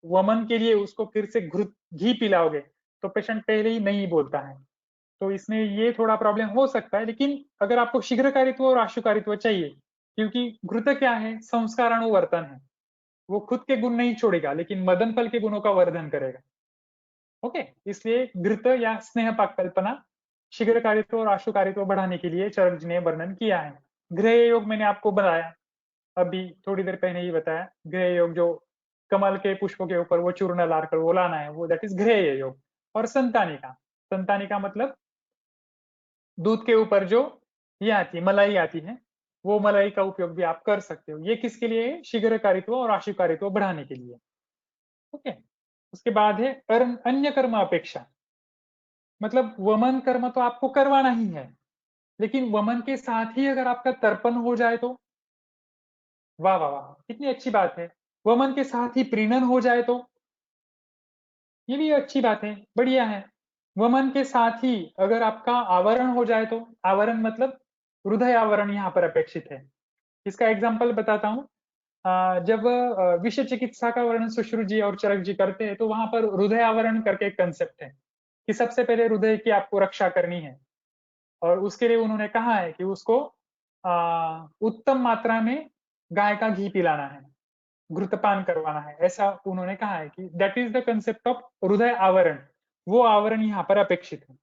वमन के लिए उसको फिर से घी पिलाओगे तो पेशेंट पहले ही नहीं बोलता है। तो इसमें ये थोड़ा प्रॉब्लम हो सकता है, लेकिन अगर आपको शीघ्रकारित्व और आशुकारित्व चाहिए, क्योंकि घृत क्या है, संस्कारानुवर्तन है, वो खुद के गुण नहीं छोड़ेगा लेकिन मदन फल के गुणों का वर्धन करेगा। ओके, इसलिए घृत या स्नेह पाक कल्पना शीघ्रकारित्व और आशुकारित्व बढ़ाने के लिए चरक जी ने वर्णन किया है। गृह योग मैंने आपको बताया, अभी थोड़ी देर पहले ही बताया। गृह योग जो कमल के पुष्पों के ऊपर वो चूर्ण लाकर वो लाना है, वो दैट इज गृह योग। और संतानिका, संतानिका मतलब दूध के ऊपर जो ये आती है, मलाई आती है, वो मलाई का उपयोग भी आप कर सकते हो। ये किसके लिए है? शीघ्रकारित्व और आशुकारित्व बढ़ाने के लिए। ओके, उसके बाद है अन्य कर्म अपेक्षा। मतलब वमन कर्म तो आपको करवाना ही है, लेकिन वमन के साथ ही अगर आपका तर्पण हो जाए तो वाह वाह वाह, कितनी अच्छी बात है। वमन के साथ ही प्रीणन हो जाए तो ये भी अच्छी बात है, बढ़िया है। वमन के साथ ही अगर आपका आवरण हो जाए तो, आवरण मतलब हृदय आवरण यहाँ पर अपेक्षित है। इसका एग्जाम्पल बताता हूँ। जब विषय चिकित्सा का वर्णन सुश्रुत जी और चरक जी करते हैं तो वहां पर हृदय आवरण करके एक कंसेप्ट है कि सबसे पहले हृदय की आपको रक्षा करनी है, और उसके लिए उन्होंने कहा है कि उसको उत्तम मात्रा में गाय का घी पिलाना है, घृतपान करवाना है, ऐसा उन्होंने कहा है कि that is the concept of हृदय आवरण। वो आवरण यहाँ पर अपेक्षित है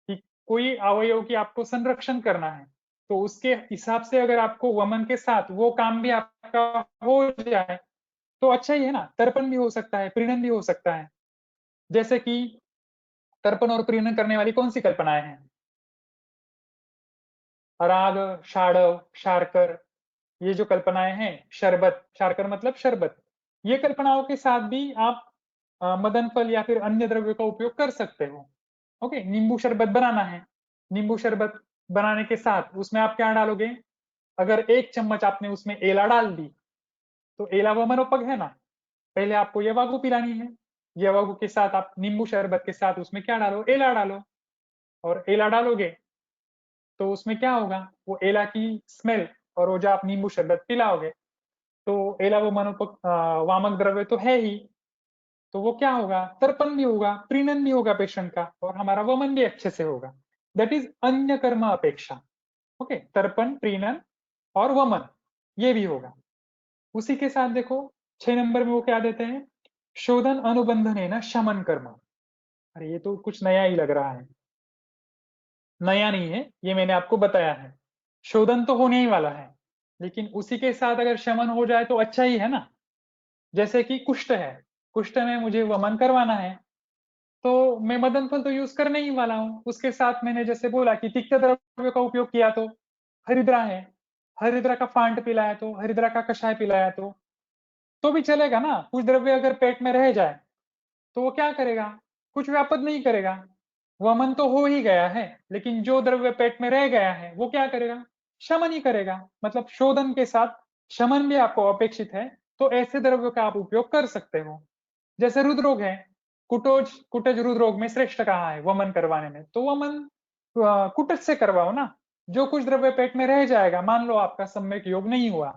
कि कोई अवयव की आपको संरक्षण करना है, तो उसके हिसाब से अगर आपको वमन के साथ वो काम भी आपका हो जाए तो अच्छा ही है ना। तर्पण भी हो सकता है, प्रीणन भी हो सकता है। जैसे कि तर्पण और प्रीणन करने वाली कौन सी कल्पनाएं हैं? राग, शाड़व, शारकर, ये जो कल्पनाएं हैं, शरबत, शारकर मतलब शरबत, ये कल्पनाओं के साथ भी आप मदन फल या फिर अन्य द्रव्यों का उपयोग कर सकते हो। ओके, नींबू शरबत बनाना है, नींबू शरबत बनाने के साथ उसमें आप क्या डालोगे? अगर 1 चम्मच आपने उसमें एला डाल दी तो एला वमनोपक है ना, पहले आपको यवागु पिलानी है। यवागु के साथ आप नींबू शरबत के साथ उसमें क्या डालो, एला डालो। और एला डालोगे तो उसमें क्या होगा, वो एला की स्मेल और वो जो आप नींबू शरबत पिलाओगे, तो एला वो मनोपक वामक द्रव्य तो है ही, तो वो क्या होगा, तर्पण भी होगा, प्रीणन भी होगा पेशेंट का, और हमारा वमन भी अच्छे से होगा। दैट इज अन्य कर्म अपेक्षा। ओके, तर्पण, प्रीणन और वमन ये भी होगा। उसी के साथ देखो 6 नंबर में वो क्या देते हैं, शोधन अनुबंधन है ना शमन कर्म। अरे ये तो कुछ नया ही लग रहा है। नया नहीं है, ये मैंने आपको बताया है। शोधन तो होने ही वाला है, लेकिन उसी के साथ अगर शमन हो जाए तो अच्छा ही है ना। जैसे कि कुष्ठ है, कुष्ठ में मुझे वमन करवाना है, तो मैं मदन फल तो यूज करने ही वाला हूँ। उसके साथ मैंने जैसे बोला कि तिक्त द्रव्य का उपयोग किया, तो हरिद्रा है, हरिद्रा का फांट पिलाया, तो हरिद्रा का कषाय पिलाया, तो भी चलेगा ना। कुछ द्रव्य अगर पेट में रह जाए तो वो क्या करेगा, कुछ व्यापद नहीं करेगा, वमन तो हो ही गया है, लेकिन जो द्रव्य पेट में रह गया है वो क्या करेगा, शमन ही करेगा। मतलब शोधन के साथ शमन भी आपको अपेक्षित है, तो ऐसे द्रव्यों का आप उपयोग कर सकते हो। जैसे हृदरोग है, कुटोज कुटज हृदरोग में श्रेष्ठ कहा है वमन करवाने में, तो वमन कुटज से करवाओ ना। जो कुछ द्रव्य पेट में रह जाएगा, मान लो आपका सम्यक योग नहीं हुआ,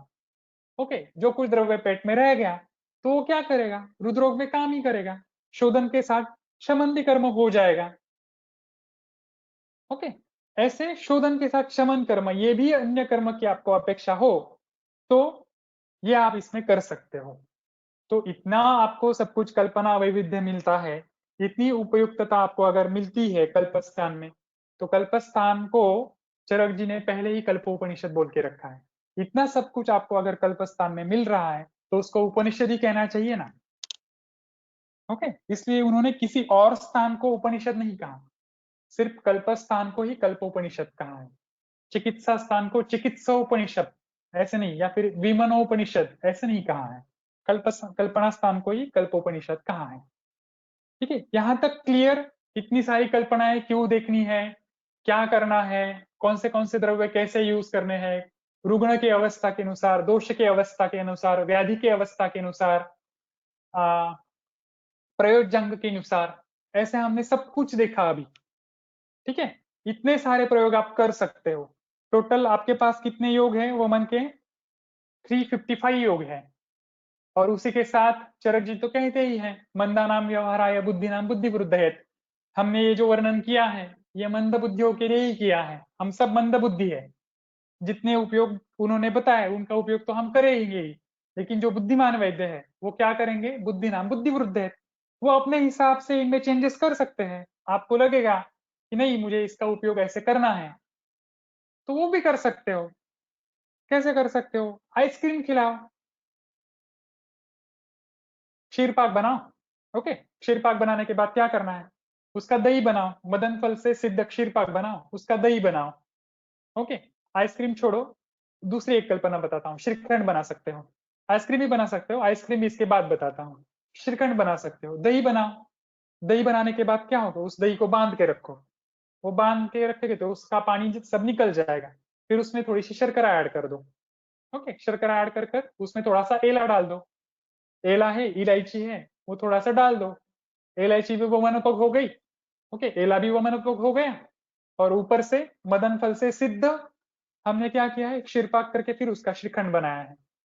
ओके, जो कुछ द्रव्य पेट में रह गया तो वो क्या करेगा, हृदरोग में काम ही करेगा, शोधन के साथ शमन भी कर्म हो जाएगा। ओके, ऐसे शोधन के साथ शमन कर्म, ये भी अन्य कर्म की आपको अपेक्षा हो तो ये आप इसमें कर सकते हो। तो इतना आपको सब कुछ कल्पना वैविध्य मिलता है, इतनी उपयुक्तता आपको अगर मिलती है कल्पस्थान में, तो कल्पस्थान को चरक जी ने पहले ही कल्पोपनिषद बोल के रखा है। इतना सब कुछ आपको अगर कल्पस्थान में मिल रहा है तो उसको उपनिषद ही कहना चाहिए ना। ओके, इसलिए उन्होंने किसी और स्थान को उपनिषद नहीं कहा, सिर्फ कल्पस्थान को ही कल्पोपनिषद कहा है। चिकित्सा स्थान को चिकित्सोपनिषद ऐसे नहीं, या फिर विमनोपनिषद ऐसे नहीं कहा है, कल्पना स्थान को ही कल्पोपनिषद कहा है। ठीक है, यहां तक क्लियर। इतनी सारी कल्पनाएं क्यों देखनी है, क्या करना है, कौन से द्रव्य कैसे यूज करने हैं, रुग्ण की अवस्था के अनुसार, दोष की अवस्था के अनुसार, व्याधि की अवस्था के अनुसार, प्रयोजंग के अनुसार, ऐसे हमने सब कुछ देखा अभी। ठीक है, इतने सारे प्रयोग आप कर सकते हो। टोटल आपके पास कितने योग हैं वो मन के 355 योग है। और उसी के साथ चरक जी तो कहते ही हैं, मंदा नाम व्यवहाराय बुद्धि नाम बुद्धि वृद्धयेत। हमने ये जो वर्णन किया है ये मंद बुद्धियों के लिए ही किया है, हम सब मंद बुद्धि है। जितने उपयोग उन्होंने बताए उनका उपयोग तो हम करेंगे ही, लेकिन जो बुद्धिमान वैद्य है वो क्या करेंगे, बुद्धि नाम बुद्धि वृद्धयेत, वो अपने हिसाब से इनमें चेंजेस कर सकते हैं। आपको लगेगा कि नहीं मुझे इसका उपयोग ऐसे करना है, तो वो भी कर सकते हो। कैसे कर सकते हो, आइसक्रीम खिलाओ, क्षीर पाक बनाओ। ओके, क्षीर पाक बनाने के बाद क्या करना है, उसका दही बनाओ, मदन फल से सिद्ध क्षीर पाक बनाओ, उसका दही बनाओ। ओके, आइसक्रीम छोड़ो, दूसरी एक कल्पना बताता हूँ, श्रीखंड बना सकते हो। आइसक्रीम भी बना सकते हो, आइसक्रीम भी इसके बाद बताता हूँ। श्रीखंड बना सकते हो, दही बनाओ। दही बनाने के बाद क्या होगा, उस दही को बांध के रखो। वो बांध के रखेगे तो उसका पानी सब निकल जाएगा। फिर उसमें थोड़ी सी शर्करा ऐड कर दो। ओके, शर्करा ऐड कर कर उसमें थोड़ा सा एला डाल दो। एला है, इलायची है, वो थोड़ा सा डाल दो। इलायची भी वमनोपग हो गई। ओके, एला भी वमनोपग हो गया। और ऊपर से मदन फल से सिद्ध हमने क्या किया है, क्षीरपाक करके फिर उसका श्रीखंड बनाया है।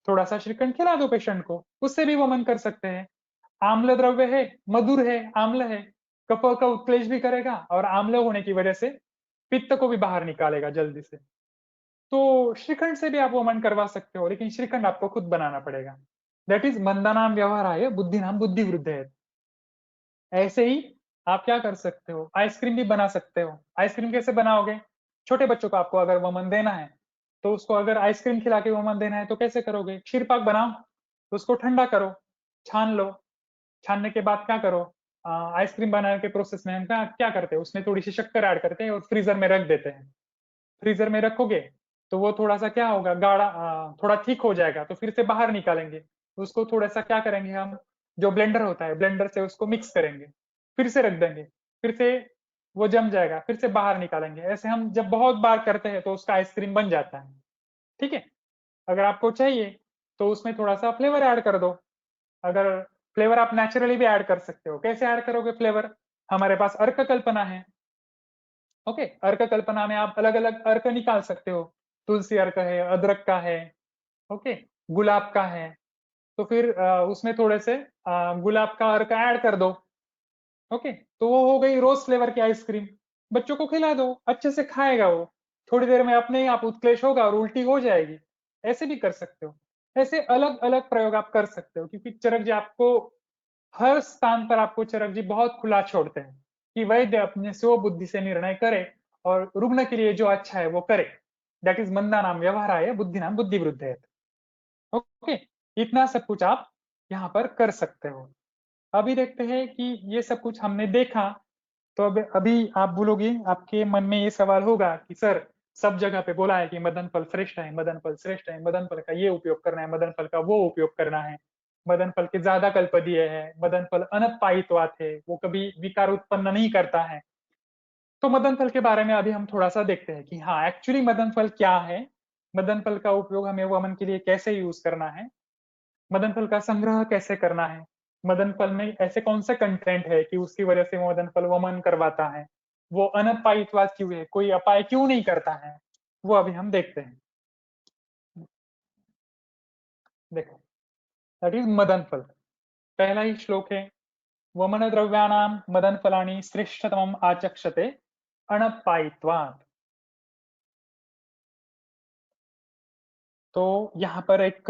थोड़ा सा श्रीखंड खिला दो पेशेंट को, उससे भी वमन कर सकते हैं। आम्ल द्रव्य है, मधुर है, आम्ल है, कफ का उत्क्लेश भी करेगा, और आम्ल होने की वजह से पित्त को भी बाहर निकालेगा जल्दी से। तो श्रीखंड से भी आप वमन करवा सकते हो, लेकिन श्रीखंड आपको खुद बनाना पड़ेगा। दैट इज मंदा नाम व्यवहार आय बुद्धि नाम बुद्धि वृद्ध है। ऐसे ही आप क्या कर सकते हो, आइसक्रीम भी बना सकते हो। आइसक्रीम कैसे बनाओगे, छोटे बच्चों को आपको अगर वमन देना है, तो उसको अगर आइसक्रीम खिला के वमन देना है तो कैसे करोगे, क्षीर पाक बनाओ, तो उसको ठंडा करो, छान लो। छानने के बाद क्या करो, आइसक्रीम बनाने के प्रोसेस में हम क्या क्या करते हैं, उसमें थोड़ी सी शक्कर ऐड करते हैं और फ्रीजर में रख देते हैं। फ्रीजर में रखोगे तो वो थोड़ा सा क्या होगा, गाढ़ा थोड़ा थिक हो जाएगा, तो फिर से बाहर निकालेंगे। उसको थोड़ा सा क्या करेंगे हम, जो ब्लेंडर होता है ब्लेंडर से उसको मिक्स करेंगे, फिर से रख देंगे, फिर से वो जम जाएगा, फिर से बाहर निकालेंगे। ऐसे हम जब बहुत बार करते हैं तो उसका आइसक्रीम बन जाता है। ठीक है, अगर आपको चाहिए तो उसमें थोड़ा सा फ्लेवर ऐड कर दो। अगर फ्लेवर आप नेचुरली भी ऐड कर सकते हो, कैसे ऐड करोगे फ्लेवर? हमारे पास अर्क कल्पना है। ओके, अर्क कल्पना में आप अलग अलग अर्क निकाल सकते हो। तुलसी अर्क है, अदरक का है, ओके, गुलाब का है। तो फिर उसमें थोड़े से गुलाब का अर्क ऐड कर दो। ओके, तो वो हो गई रोज फ्लेवर की आइसक्रीम। बच्चों को खिला दो, अच्छे से खाएगा वो। थोड़ी देर में अपने ही आप उत्क्लेश होगा और उल्टी हो जाएगी। ऐसे भी कर सकते हो। ऐसे अलग अलग प्रयोग आप कर सकते हो, क्योंकि चरक जी आपको हर स्थान पर आपको चरक जी बहुत खुला छोड़ते हैं कि वैद्य अपने स्व बुद्धि से निर्णय करे और रुग्ण के लिए जो अच्छा है वो करे। दैट इज मंदा नाम व्यवहाराय बुद्धि नाम बुद्धि वृद्धि। ओके, इतना सब कुछ आप यहाँ पर कर सकते हो। अभी देखते हैं कि ये सब कुछ हमने देखा। तो अब अभी आप बोलोगे, आपके मन में ये सवाल होगा कि सर, सब जगह पे बोला है कि मदन फल श्रेष्ठ है, मदन फल श्रेष्ठ है, मदन फल का ये उपयोग करना है, मदन फल का वो उपयोग करना है, मदन फल के ज्यादा कल्प दिए है, मदन फल अनपायित्वात है, वो कभी विकार उत्पन्न नहीं करता है। तो मदन फल के बारे में अभी हम थोड़ा सा देखते हैं कि हाँ, एक्चुअली मदन फल क्या है, मदन फल का उपयोग हमें वमन के लिए कैसे यूज करना है, मदन फल का संग्रह कैसे करना है, मदन फल में ऐसे कौन से कंटेंट है कि उसकी वजह से वो मदन फल वमन करवाता है, वो अनपायित्वाद क्यों है, कोई अपाय क्यों नहीं करता है, वो अभी हम देखते हैं। देखो, दैट इज मदन फल। पहला ही श्लोक है, वमन द्रव्याणाम मदन फलानि श्रेष्ठतमम आचक्षते अनपायित्वात्। तो यहाँ पर एक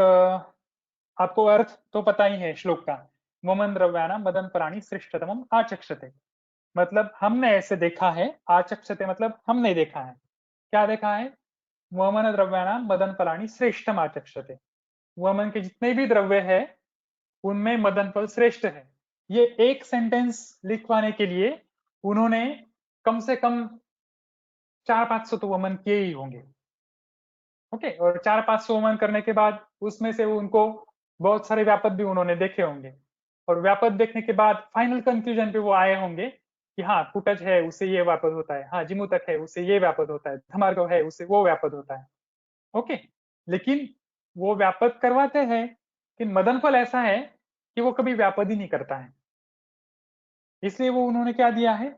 आपको अर्थ तो पता ही है श्लोक का। वमन द्रव्याणाम मदन फलानि श्रेष्ठतमम आचक्षते, मतलब हमने ऐसे देखा है। आचक्षते मतलब हमने देखा है। क्या देखा है? वमन द्रव्याणाम मदन फलानि श्रेष्ठम आचक्षते। वमन के जितने भी द्रव्य है उनमें मदन फल श्रेष्ठ है। ये एक सेंटेंस लिखवाने के लिए उन्होंने कम से कम 400-500 तो वमन किए ही होंगे। ओके, और 400-500 वमन करने के बाद उसमें से उनको बहुत सारे व्यापद भी उन्होंने देखे होंगे। और व्यापद देखने के बाद फाइनल कंक्लूजन पे वो आए होंगे कि हाँ, कुटज है उससे ये व्यापद होता है, हाँ जिमुतक है उससे ये व्यापद होता है, धमार्गव है उससे वो व्यापद होता है। ओके, लेकिन वो व्यापद करवाते हैं कि मदन फल ऐसा है कि वो कभी व्यापद ही नहीं करता है। इसलिए वो उन्होंने क्या दिया है?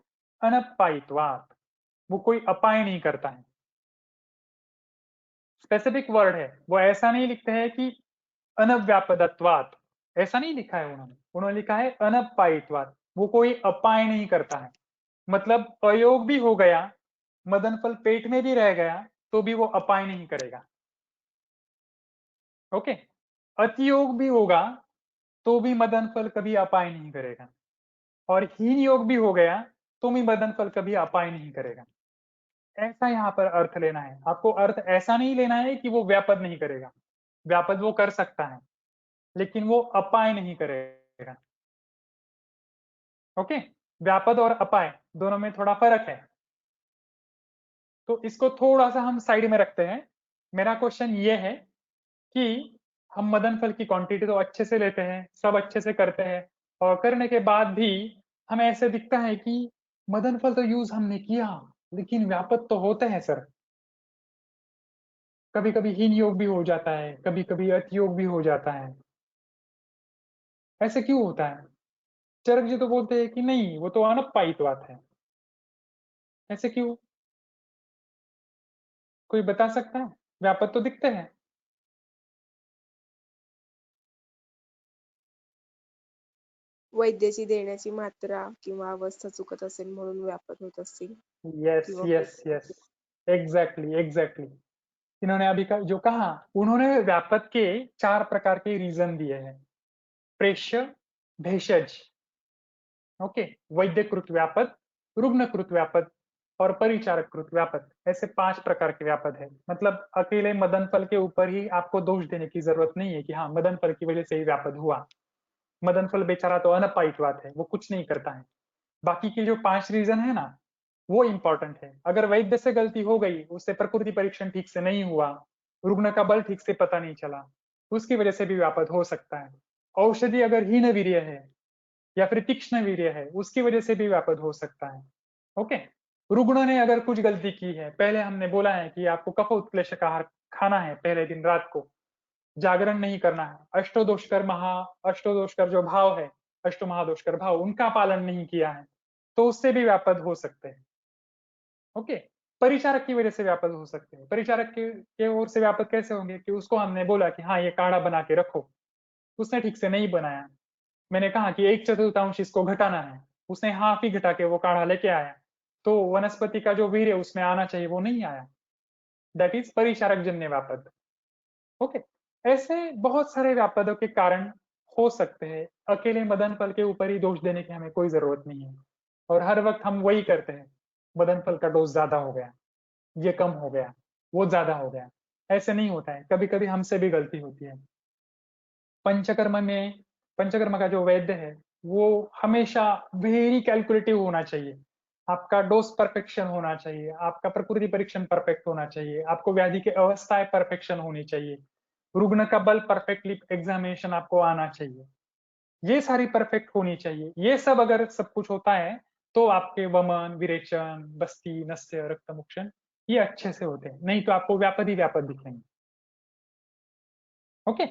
अनपायित्वात्, वो कोई अपाय नहीं करता है। स्पेसिफिक वर्ड है, वो ऐसा नहीं लिखते हैं कि अनव्यापदत्वात्, ऐसा नहीं लिखा है उन्होंने। उन्होंने लिखा है अनपायित्वात्, वो कोई अपाय नहीं करता है। मतलब अयोग भी हो गया, मदन फल पेट में भी रह गया, तो भी वो अपाय नहीं करेगा। ओके, अतियोग भी होगा तो भी मदन फल कभी अपाय नहीं करेगा, और हीन योग भी हो गया तो भी मदन फल कभी अपाय नहीं करेगा। ऐसा यहाँ पर अर्थ लेना है आपको। अर्थ ऐसा नहीं लेना है कि वो व्यापद नहीं करेगा, व्यापद वो कर सकता है, लेकिन वो अपाय नहीं करेगा। ओके, व्यापद और अपाय दोनों में थोड़ा फर्क है। तो इसको थोड़ा सा हम साइड में रखते हैं। मेरा क्वेश्चन ये है कि हम मदन फल की क्वांटिटी तो अच्छे से लेते हैं, सब अच्छे से करते हैं, और करने के बाद भी हमें ऐसे दिखता है कि मदन फल तो यूज हमने किया, लेकिन व्यापक तो होते हैं सर। कभी कभी हीन योग भी हो जाता है, कभी कभी अति योग भी हो जाता है। ऐसे क्यों होता है? चरक जी तो बोलते हैं कि नहीं, वो तो अनपायित बात है। ऐसे क्यों? कोई बता सकता है? व्यापक तो दिखते हैं। वैद्याची देण्याची मात्रा किंवा अवस्था चुकत असेल म्हणून व्यापत होत असतील यस किंवा यस यस, एग्जैक्टली एग्जैक्टली। इन्होंने अभी का जो कहा, उन्होंने व्यापक के 4 प्रकार के रीजन दिए हैं। प्रेष्य, भेषज, ओके, वैद्यकृत व्यापद, रुग्णकृत व्यापद और परिचारककृत व्यापद, ऐसे 5 प्रकार के व्यापद है। मतलब अकेले मदन फल के ऊपर ही आपको दोष देने की जरूरत नहीं है कि हाँ, मदन फल की वजह से ही व्यापद हुआ। मदन फल बेचारा तो अनपायित बात है, वो कुछ नहीं करता है। बाकी के जो 5 रीजन है ना, वो इंपॉर्टेंट है। अगर वैद्य से गलती हो गई, उससे प्रकृति परीक्षण ठीक से नहीं हुआ, रुग्ण का बल ठीक से पता नहीं चला, उसकी वजह से भी व्यापद हो सकता है। औषधि अगर हीन वीर्य है या फिर तीक्ष्ण वीर्य है, उसकी वजह से भी व्यापद हो सकता है। ओके, रुग्ण ने अगर कुछ गलती की है, पहले हमने बोला है कि आपको कफ उत्प्लेशक आहार खाना है पहले दिन रात को, जागरण नहीं करना है, अष्टोदोषकर जो भाव है, अष्टमहादोषकर भाव, उनका पालन नहीं किया है, तो उससे भी व्यापद हो सकते हैं। ओके। परिचारक की वजह से व्यापद हो सकते हैं। परिचारक के ओर से व्यापद कैसे होंगे कि उसको हमने बोला कि हाँ ये काढ़ा बना के रखो, उसने ठीक से नहीं बनाया। मैंने कहा कि 1/4 इसको घटाना है, उसने हाफ ही घटा के वो काढ़ा लेके आया, तो वनस्पति का जो वीर्य उसमें आना चाहिए वो नहीं आया। दैट इज परिचारक जन्य व्यापद। ओके। ऐसे बहुत सारे व्यापदों के कारण हो सकते हैं। अकेले मदन फल के ऊपर ही दोष देने की हमें कोई जरूरत नहीं है, और हर वक्त हम वही करते हैं, मदन फल का डोज ज्यादा हो गया, ये कम हो गया, वो ज्यादा हो गया। ऐसे नहीं होता है, कभी कभी हमसे भी गलती होती है। पंचकर्म में, पंचकर्म का जो वैद्य है वो हमेशा वेरी कैलकुलेटिव होना चाहिए। आपका डोज परफेक्शन होना चाहिए, आपका प्रकृति परीक्षण परफेक्ट होना चाहिए, आपको व्याधि की अवस्थाएं परफेक्शन होनी चाहिए, रुग्ण का बल परफेक्टली एग्जामिनेशन आपको आना चाहिए, ये सारी परफेक्ट होनी चाहिए। ये सब अगर सब कुछ होता है तो आपके वमन, विरेचन, बस्ती, नस्य, रक्तमुक्षण ये अच्छे से होते हैं, नहीं तो आपको व्यापद ही व्यापद दिखेंगे। ओके।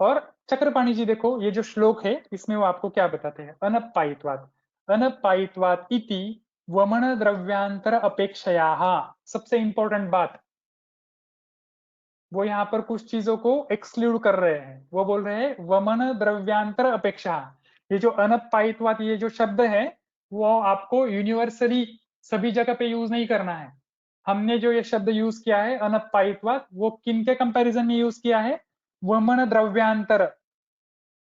और चक्रपाणी जी देखो, ये जो श्लोक है इसमें वो आपको क्या बताते हैं, अनपायित्वात्, अनपायित्वात् इति वमन द्रव्यांतर अपेक्षया। सबसे इंपॉर्टेंट बात, वो यहाँ पर कुछ चीजों को एक्सक्लूड कर रहे हैं। वो बोल रहे हैं वमन द्रव्यांतर अपेक्षा। ये जो अनपायित्वात् ये जो शब्द है वो आपको यूनिवर्सली सभी जगह पे यूज नहीं करना है। हमने जो ये शब्द यूज किया है अनपायित्वात्, वो किन के कंपैरिजन में यूज किया है, वमन द्रव्यांतर,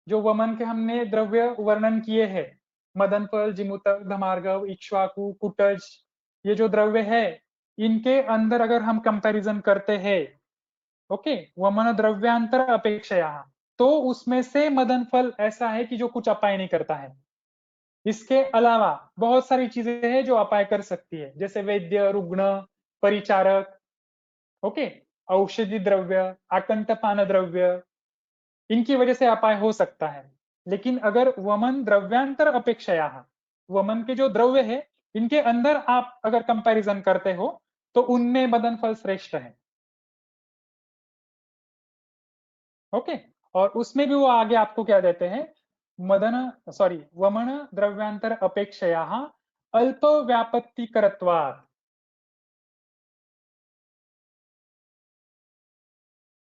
जो वमन के हमने द्रव्य वर्णन किए हैं, मदनफल, जिमुतक, धमार्गव, इक्ष्वाकु, कुटज, ये जो द्रव्य है इनके अंदर अगर हम कंपैरिजन करते हैं, ओके, वमन द्रव्यांतर अपेक्षया, तो उसमें से मदन फल ऐसा है कि जो कुछ अपाय नहीं करता है। इसके अलावा बहुत सारी चीजें हैं जो अपाय कर सकती है, जैसे वैद्य, रुग्ण, परिचारक, ओके, औषधि द्रव्य, आकंतपान द्रव्य, इनकी वजह से अपाय हो सकता है। लेकिन अगर वमन द्रव्यांतर अपेक्षया, वमन के जो द्रव्य है इनके अंदर आप अगर कंपैरिजन करते हो तो उनमें मदन फल श्रेष्ठ है। ओके। और उसमें भी वो आगे आपको क्या देते हैं, मदन, सॉरी, वमन द्रव्यांतर अपेक्षया अल्प व्यापत्ति करत्वात्,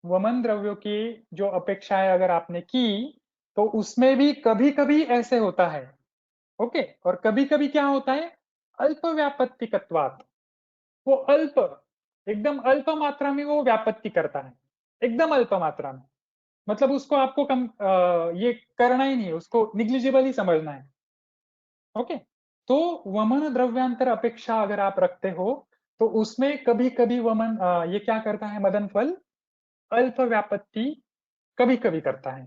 वमन द्रव्यों की जो अपेक्षाएं अगर आपने की तो उसमें भी कभी कभी ऐसे होता है। ओके। और कभी कभी क्या होता है, अल्प व्यापत्तिकत्वात्, वो अल्प, एकदम अल्प मात्रा में वो व्यापत्ति करता है, एकदम अल्प मात्रा में। मतलब उसको आपको ये करना ही नहीं है, उसको निग्लिजिबल ही समझना है। ओके। तो वमन द्रव्यांतर अपेक्षा अगर आप रखते हो तो उसमें कभी कभी वमन ये क्या करता है, मदन फल अल्प व्यापत्ति कभी कभी करता है।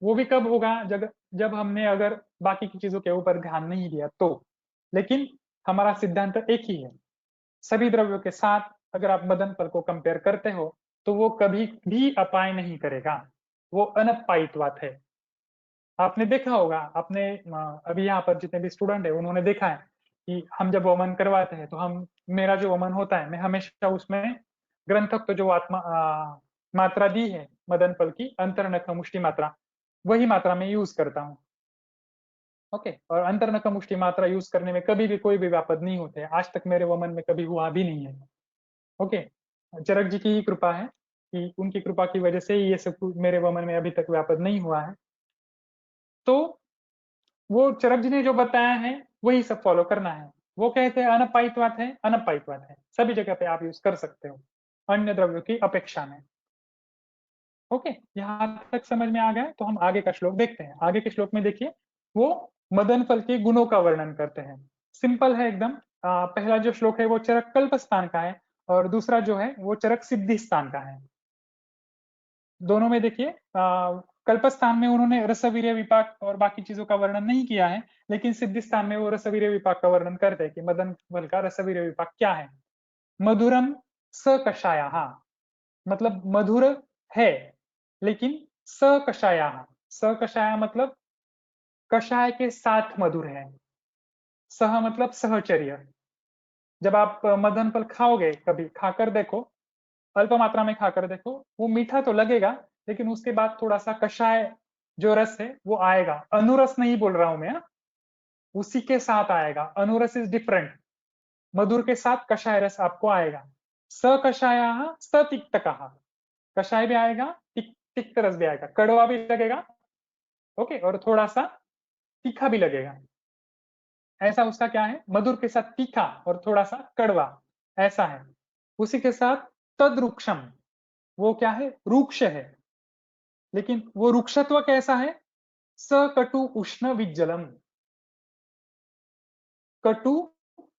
वो भी कब होगा, जब जब हमने अगर बाकी की चीजों के ऊपर ध्यान नहीं दिया तो। लेकिन हमारा सिद्धांत एक ही है, सभी द्रव्यों के साथ अगर आप मदन फल को कंपेयर करते हो तो वो कभी भी अपाय नहीं करेगा, वो अनपायित्वात है। आपने देखा होगा, आपने अभी यहाँ पर जितने भी स्टूडेंट है उन्होंने देखा है कि हम जब वमन करवाते हैं तो हम, मेरा जो वमन होता है मैं हमेशा उसमें ग्रंथक तो जो आत्मा मात्रा दी है मदन फल की, अंतर्नख मुष्टि मात्रा, वही मात्रा में यूज करता हूँ। ओके। और अंतर्नख मुष्टि मात्रा यूज करने में कभी भी कोई भी व्यापद नहीं होते, आज तक मेरे वमन में कभी हुआ भी नहीं है। ओके। चरक जी की ही कृपा है कि उनकी कृपा की वजह से ये सब मेरे वमन में अभी तक व्यापद नहीं हुआ है। तो वो चरक जी ने जो बताया है वही सब फॉलो करना है। वो कहते हैं अनपायित्वात है, अनपायित्वात है, सभी जगह पे आप यूज कर सकते हो अन्य द्रव्यों की अपेक्षा में। ओके। यहाँ तक समझ में आ गया तो हम आगे का श्लोक देखते हैं। आगे के श्लोक में देखिए, वो मदन फल के गुणों का वर्णन करते हैं। सिंपल है एकदम। पहला जो श्लोक है वो चरक कल्प स्थान का है, और दूसरा जो है वो चरक सिद्धि स्थान का है। दोनों में देखिए, कल्प स्थान में उन्होंने रसवीर्य विपाक और बाकी चीजों का वर्णन नहीं किया है, लेकिन सिद्धि स्थान में वो रसवीर्य विपाक का वर्णन करते हैं कि मदन फल का रसवीर्य विपाक क्या है। मधुरम स कषाया, मतलब मधुर है लेकिन स कषाया, स कषाया मतलब कषाय के साथ मधुर है। सह मतलब सहचर्य। जब आप मदन फल खाओगे, कभी खाकर देखो, अल्प मात्रा में खाकर देखो, वो मीठा तो लगेगा लेकिन उसके बाद थोड़ा सा कषाय जो रस है वो आएगा। अनुरस नहीं बोल रहा हूं मैं, उसी के साथ आएगा। अनुरस इज डिफरेंट। मधुर के साथ कषाय रस आपको आएगा। स कषाया सतिक्त कहा, कषाय भी आएगा, तिक्त रस भी आएगा, कड़वा भी लगेगा, ओके, और थोड़ा सा तीखा भी लगेगा। ऐसा उसका क्या है, मधुर के साथ तीखा और थोड़ा सा कड़वा, ऐसा है। उसी के साथ तद्रुक्षम, वो क्या है, रुक्ष है, लेकिन वो रुक्षत्व कैसा है, सकटु उष्ण विज्जलम, कटु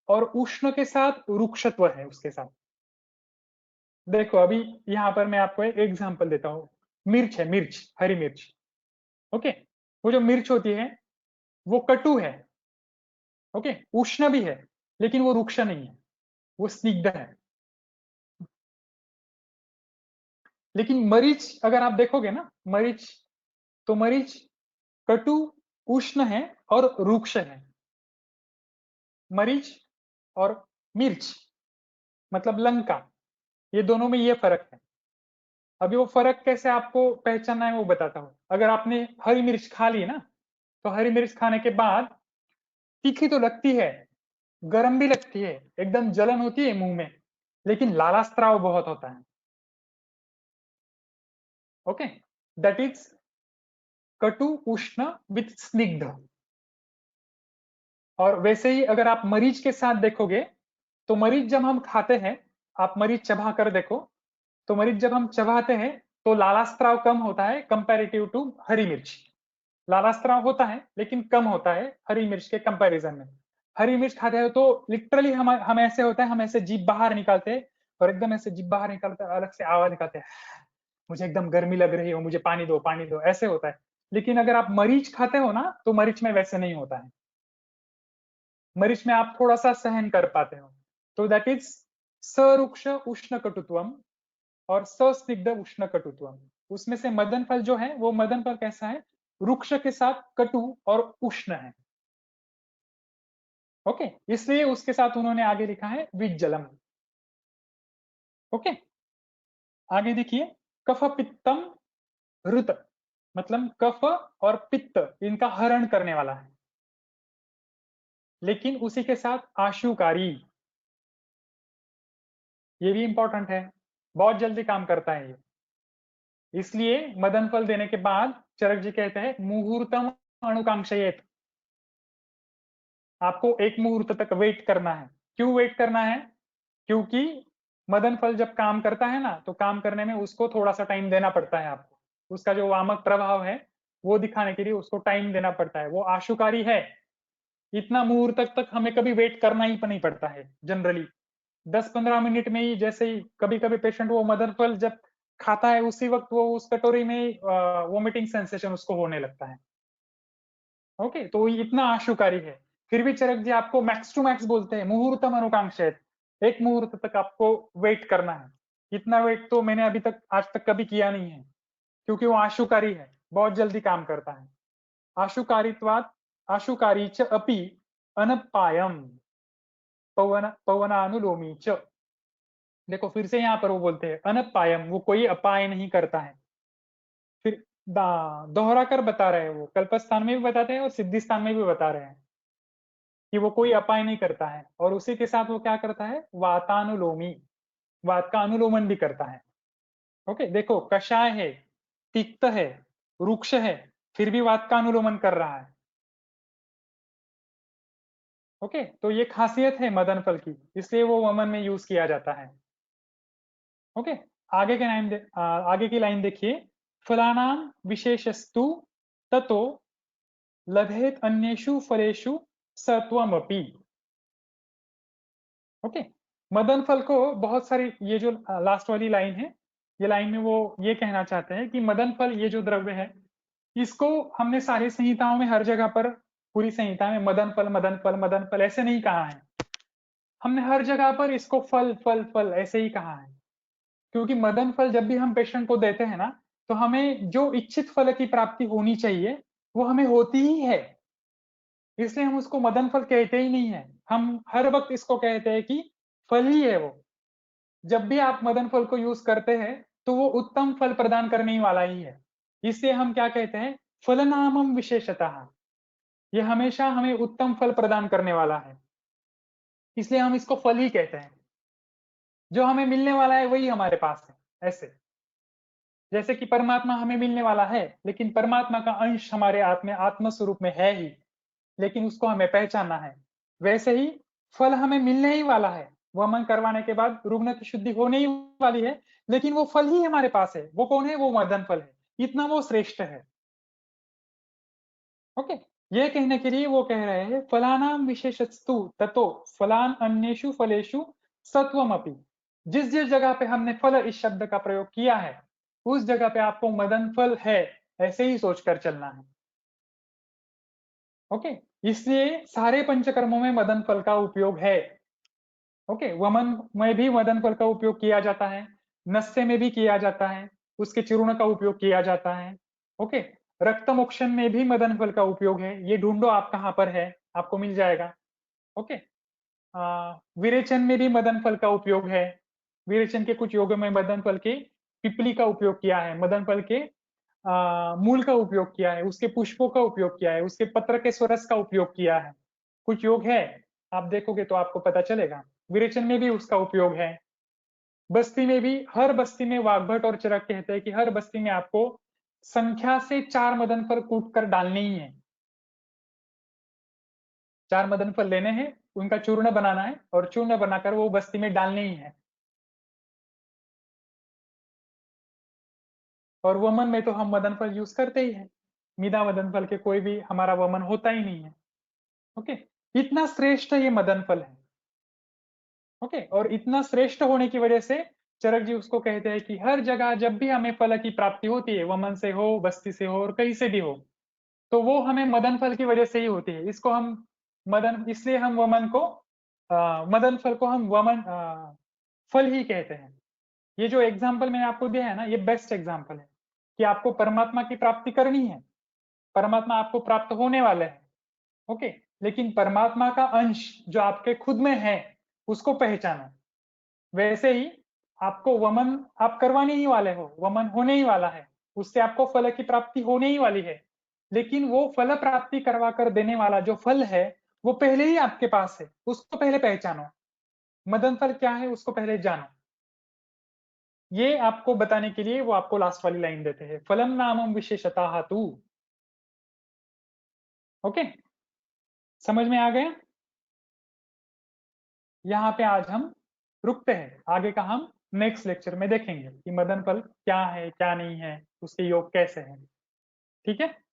और उष्ण के साथ रुक्षत्व है उसके साथ। देखो अभी यहाँ पर मैं आपको एक एग्जांपल देता हूँ। मिर्च है, मिर्च, हरी मिर्च, ओके। वो जो मिर्च होती है वो कटु है, ओके, उष्ण भी है, लेकिन वो रुक्ष नहीं है, वो स्निग्ध है। लेकिन मरीच अगर आप देखोगे ना, मरीच, तो मरीच कटु, उष्ण है और रुक्ष है। मरीच और मिर्च मतलब लंका, ये दोनों में ये फर्क है। अभी वो फर्क कैसे आपको पहचानना है वो बताता हूँ। अगर आपने हरी मिर्च खा ली ना, तो हरी मिर्च खाने के बाद तीखी तो लगती है, गर्म भी लगती है, एकदम जलन होती है मुंह में, लेकिन लालास्त्राव बहुत होता है, ओके। दैट इज कटु उष्ण विथ स्निग्ध। और वैसे ही अगर आप मरीच के साथ देखोगे, तो मरीच जब हम खाते हैं, आप मरीच चबा कर देखो, तो मरीच जब हम चबाते हैं तो लालास्त्राव कम होता है कंपैरेटिव टू हरी मिर्च। लालास्त्राव होता है लेकिन कम होता है हरी मिर्च के कंपैरिजन में। हरी मिर्च खाते हैं तो लिटरली हम ऐसे होता है, हम ऐसे जीभ बाहर निकालते हैं और एकदम ऐसे जीभ बाहर निकालते हैं, अलग से आवाज निकालते हैं, मुझे एकदम गर्मी लग रही हो, मुझे पानी दो, ऐसे होता है। लेकिन अगर आप मरीच खाते हो ना, तो मरीच में वैसे नहीं होता है। मरीच में आप थोड़ा सा सहन कर पाते हो। तो दैट इज सरुक्ष उष्ण कटुत्वम और सस्निग्ध उष्ण कटुत्वम। उसमें से मदन फल जो है वो मदन फल कैसा है, रुक्ष के साथ कटु और उष्ण है, ओके। इसलिए उसके साथ उन्होंने आगे लिखा है विज्जलम, ओके। आगे देखिए, कफ पित्तम ऋत, मतलब कफ और पित्त इनका हरण करने वाला है, लेकिन उसी के साथ आशुकारी, ये भी इंपॉर्टेंट है, बहुत जल्दी काम करता है ये। इसलिए मदन फल देने के बाद चरक जी कहते हैं मुहूर्तम अणुकांक्षयेत, आपको एक मुहूर्त तक वेट करना है। क्यों वेट करना है, क्योंकि मदन फल जब काम करता है ना, तो काम करने में उसको थोड़ा सा टाइम देना पड़ता है आपको। उसका जो वामक प्रभाव है वो दिखाने के लिए उसको टाइम देना पड़ता है, वो आशुकारी है। इतना मुहूर्त तक हमें कभी वेट करना ही नहीं पड़ता है जनरली। 10-15 मिनट में ही, जैसे ही कभी कभी पेशेंट वो मदन फल जब खाता है उसी वक्त वो उस कटोरी में वोमिटिंग सेंसेशन उसको होने लगता है, ओके। तो इतना आशुकारी है। फिर भी चरक जी आपको मैक्स टू मैक्स बोलते हैं मुहूर्तम अनुकांक्षित, एक मुहूर्त तक आपको वेट करना है। इतना वेट तो मैंने अभी तक आज तक कभी किया नहीं है, क्योंकि वो आशुकारी है, बहुत जल्दी काम करता है। आशुकारित्वात आशुकारी च अपि अनपायम पवनानुलोमी च। देखो फिर से यहाँ पर वो बोलते हैं अनपायम, वो कोई अपाय नहीं करता है। फिर दोहरा कर बता रहे हैं, वो कल्पस्थान में भी बताते हैं और सिद्धि स्थान में भी बता रहे हैं कि वो कोई अपाय नहीं करता है। और उसी के साथ वो क्या करता है, वातानुलोमी, वात का अनुलोमन भी करता है, ओके। देखो कषाय है, तिक्त है, रुक्ष है, फिर भी वात का अनुलोमन कर रहा है, ओके। तो ये खासियत है मदन फल की, इसलिए वो वमन में यूज किया जाता है, ओके। आगे के लाइन आगे की लाइन देखिए, फलानाम विशेषस्तु ततो लभेत अन्येषु फलेषु सत्वमपि, ओके। मदन फल को बहुत सारी, ये जो लास्ट वाली लाइन है, ये लाइन में वो ये कहना चाहते हैं कि मदन फल ये जो द्रव्य है, इसको हमने सारी संहिताओं में हर जगह पर, पूरी संहिता में मदन फल मदन फल मदन फल ऐसे नहीं कहा है। हमने हर जगह पर इसको फल फल फल ऐसे ही कहा है, क्योंकि मदन फल जब भी हम पेशेंट को देते हैं ना, तो हमें जो इच्छित फल की प्राप्ति होनी चाहिए वो हमें होती ही है, इसलिए हम उसको मदन फल कहते ही नहीं है। हम हर वक्त इसको कहते हैं कि फल ही है वो। जब भी आप मदन फल को यूज करते हैं तो वो उत्तम फल प्रदान करने ही वाला ही है। इसलिए हम क्या कहते हैं, फलनामम विशेषतः, ये हमेशा हमें उत्तम फल प्रदान करने वाला है, इसलिए हम इसको फल ही कहते हैं। जो हमें मिलने वाला है वही हमारे पास है। ऐसे जैसे कि परमात्मा हमें मिलने वाला है, लेकिन परमात्मा का अंश हमारे आत्म स्वरूप में है ही, लेकिन उसको हमें पहचानना है। वैसे ही फल हमें मिलने ही वाला है, वमन करवाने के बाद रुग्ण की शुद्धि होने ही वाली है, लेकिन वो फल ही हमारे पास है। वो कौन है? वो मदन फल है। इतना वो श्रेष्ठ है। ओके, ये कहने के लिए वो कह रहे हैं, फलानाम विशेषस्तु ततो फलान अन्येषु फलेषु सत्वमपि। जिस जिस जगह पे हमने फल इस शब्द का प्रयोग किया है, उस जगह पे आपको मदन फल है ऐसे ही सोचकर चलना है। ओके, इसलिए सारे पंचकर्मों में मदन फल का उपयोग है। ओके, वमन में भी मदन फल का उपयोग किया जाता है, नस्य में भी किया जाता है, उसके चूर्ण का उपयोग किया जाता है। ओके, रक्त मोक्षण में भी मदन फल का उपयोग है। ये ढूंढो आप कहाँ पर है, आपको मिल जाएगा। ओके, विरेचन में भी मदन फल का उपयोग है। विरेचन के कुछ योगों में मदन फल के पिपली का उपयोग किया है, मदन फल के मूल का उपयोग किया है, उसके पुष्पों का उपयोग किया है, उसके पत्र के स्वरस का उपयोग किया है। कुछ योग है, आप देखोगे तो आपको पता चलेगा। विरेचन में भी उसका उपयोग है। बस्ती में भी, हर बस्ती में वाग्भट और चरक कहते हैं कि हर बस्ती में आपको संख्या से 4 मदन फल कूट कर डालने ही है। 4 मदन फल लेने हैं, उनका चूर्ण बनाना है और चूर्ण बनाकर वो बस्ती में डालने ही है। और वमन में तो हम मदन फल यूज करते ही है, मिदा मदन फल के कोई भी हमारा वमन होता ही नहीं है। ओके, इतना श्रेष्ठ ये मदन फल है। ओके, और इतना श्रेष्ठ होने की वजह से चरक जी उसको कहते हैं कि हर जगह जब भी हमें फल की प्राप्ति होती है, वमन से हो, बस्ती से हो और कहीं से भी हो, तो वो हमें मदन फल की वजह से ही होती है। इसको हम मदन, इसलिए हम वमन को मदन फल को हम वमन फल ही कहते हैं। ये जो एग्जाम्पल मैंने आपको दिया है ना, ये बेस्ट एग्जाम्पल है कि आपको परमात्मा की प्राप्ति करनी है, परमात्मा आपको प्राप्त होने वाले हैं। ओके, लेकिन परमात्मा का अंश जो आपके खुद में है, उसको पहचानो। वैसे ही आपको वमन आप करवाने ही वाले हो, वमन होने ही वाला है, उससे आपको फल की प्राप्ति होने ही वाली है। लेकिन वो फल प्राप्ति करवा कर देने वाला जो फल है, वो पहले ही आपके पास है, उसको पहले पहचानो। मदन फल क्या है उसको पहले जानो। ये आपको बताने के लिए वो आपको लास्ट वाली लाइन देते हैं, फलम नामम विशेषता तू। ओके, समझ में आ गया? यहाँ पे आज हम रुकते हैं, आगे का हम नेक्स्ट लेक्चर में देखेंगे कि मदन फल क्या है क्या नहीं है, उसके योग कैसे हैं। ठीक है।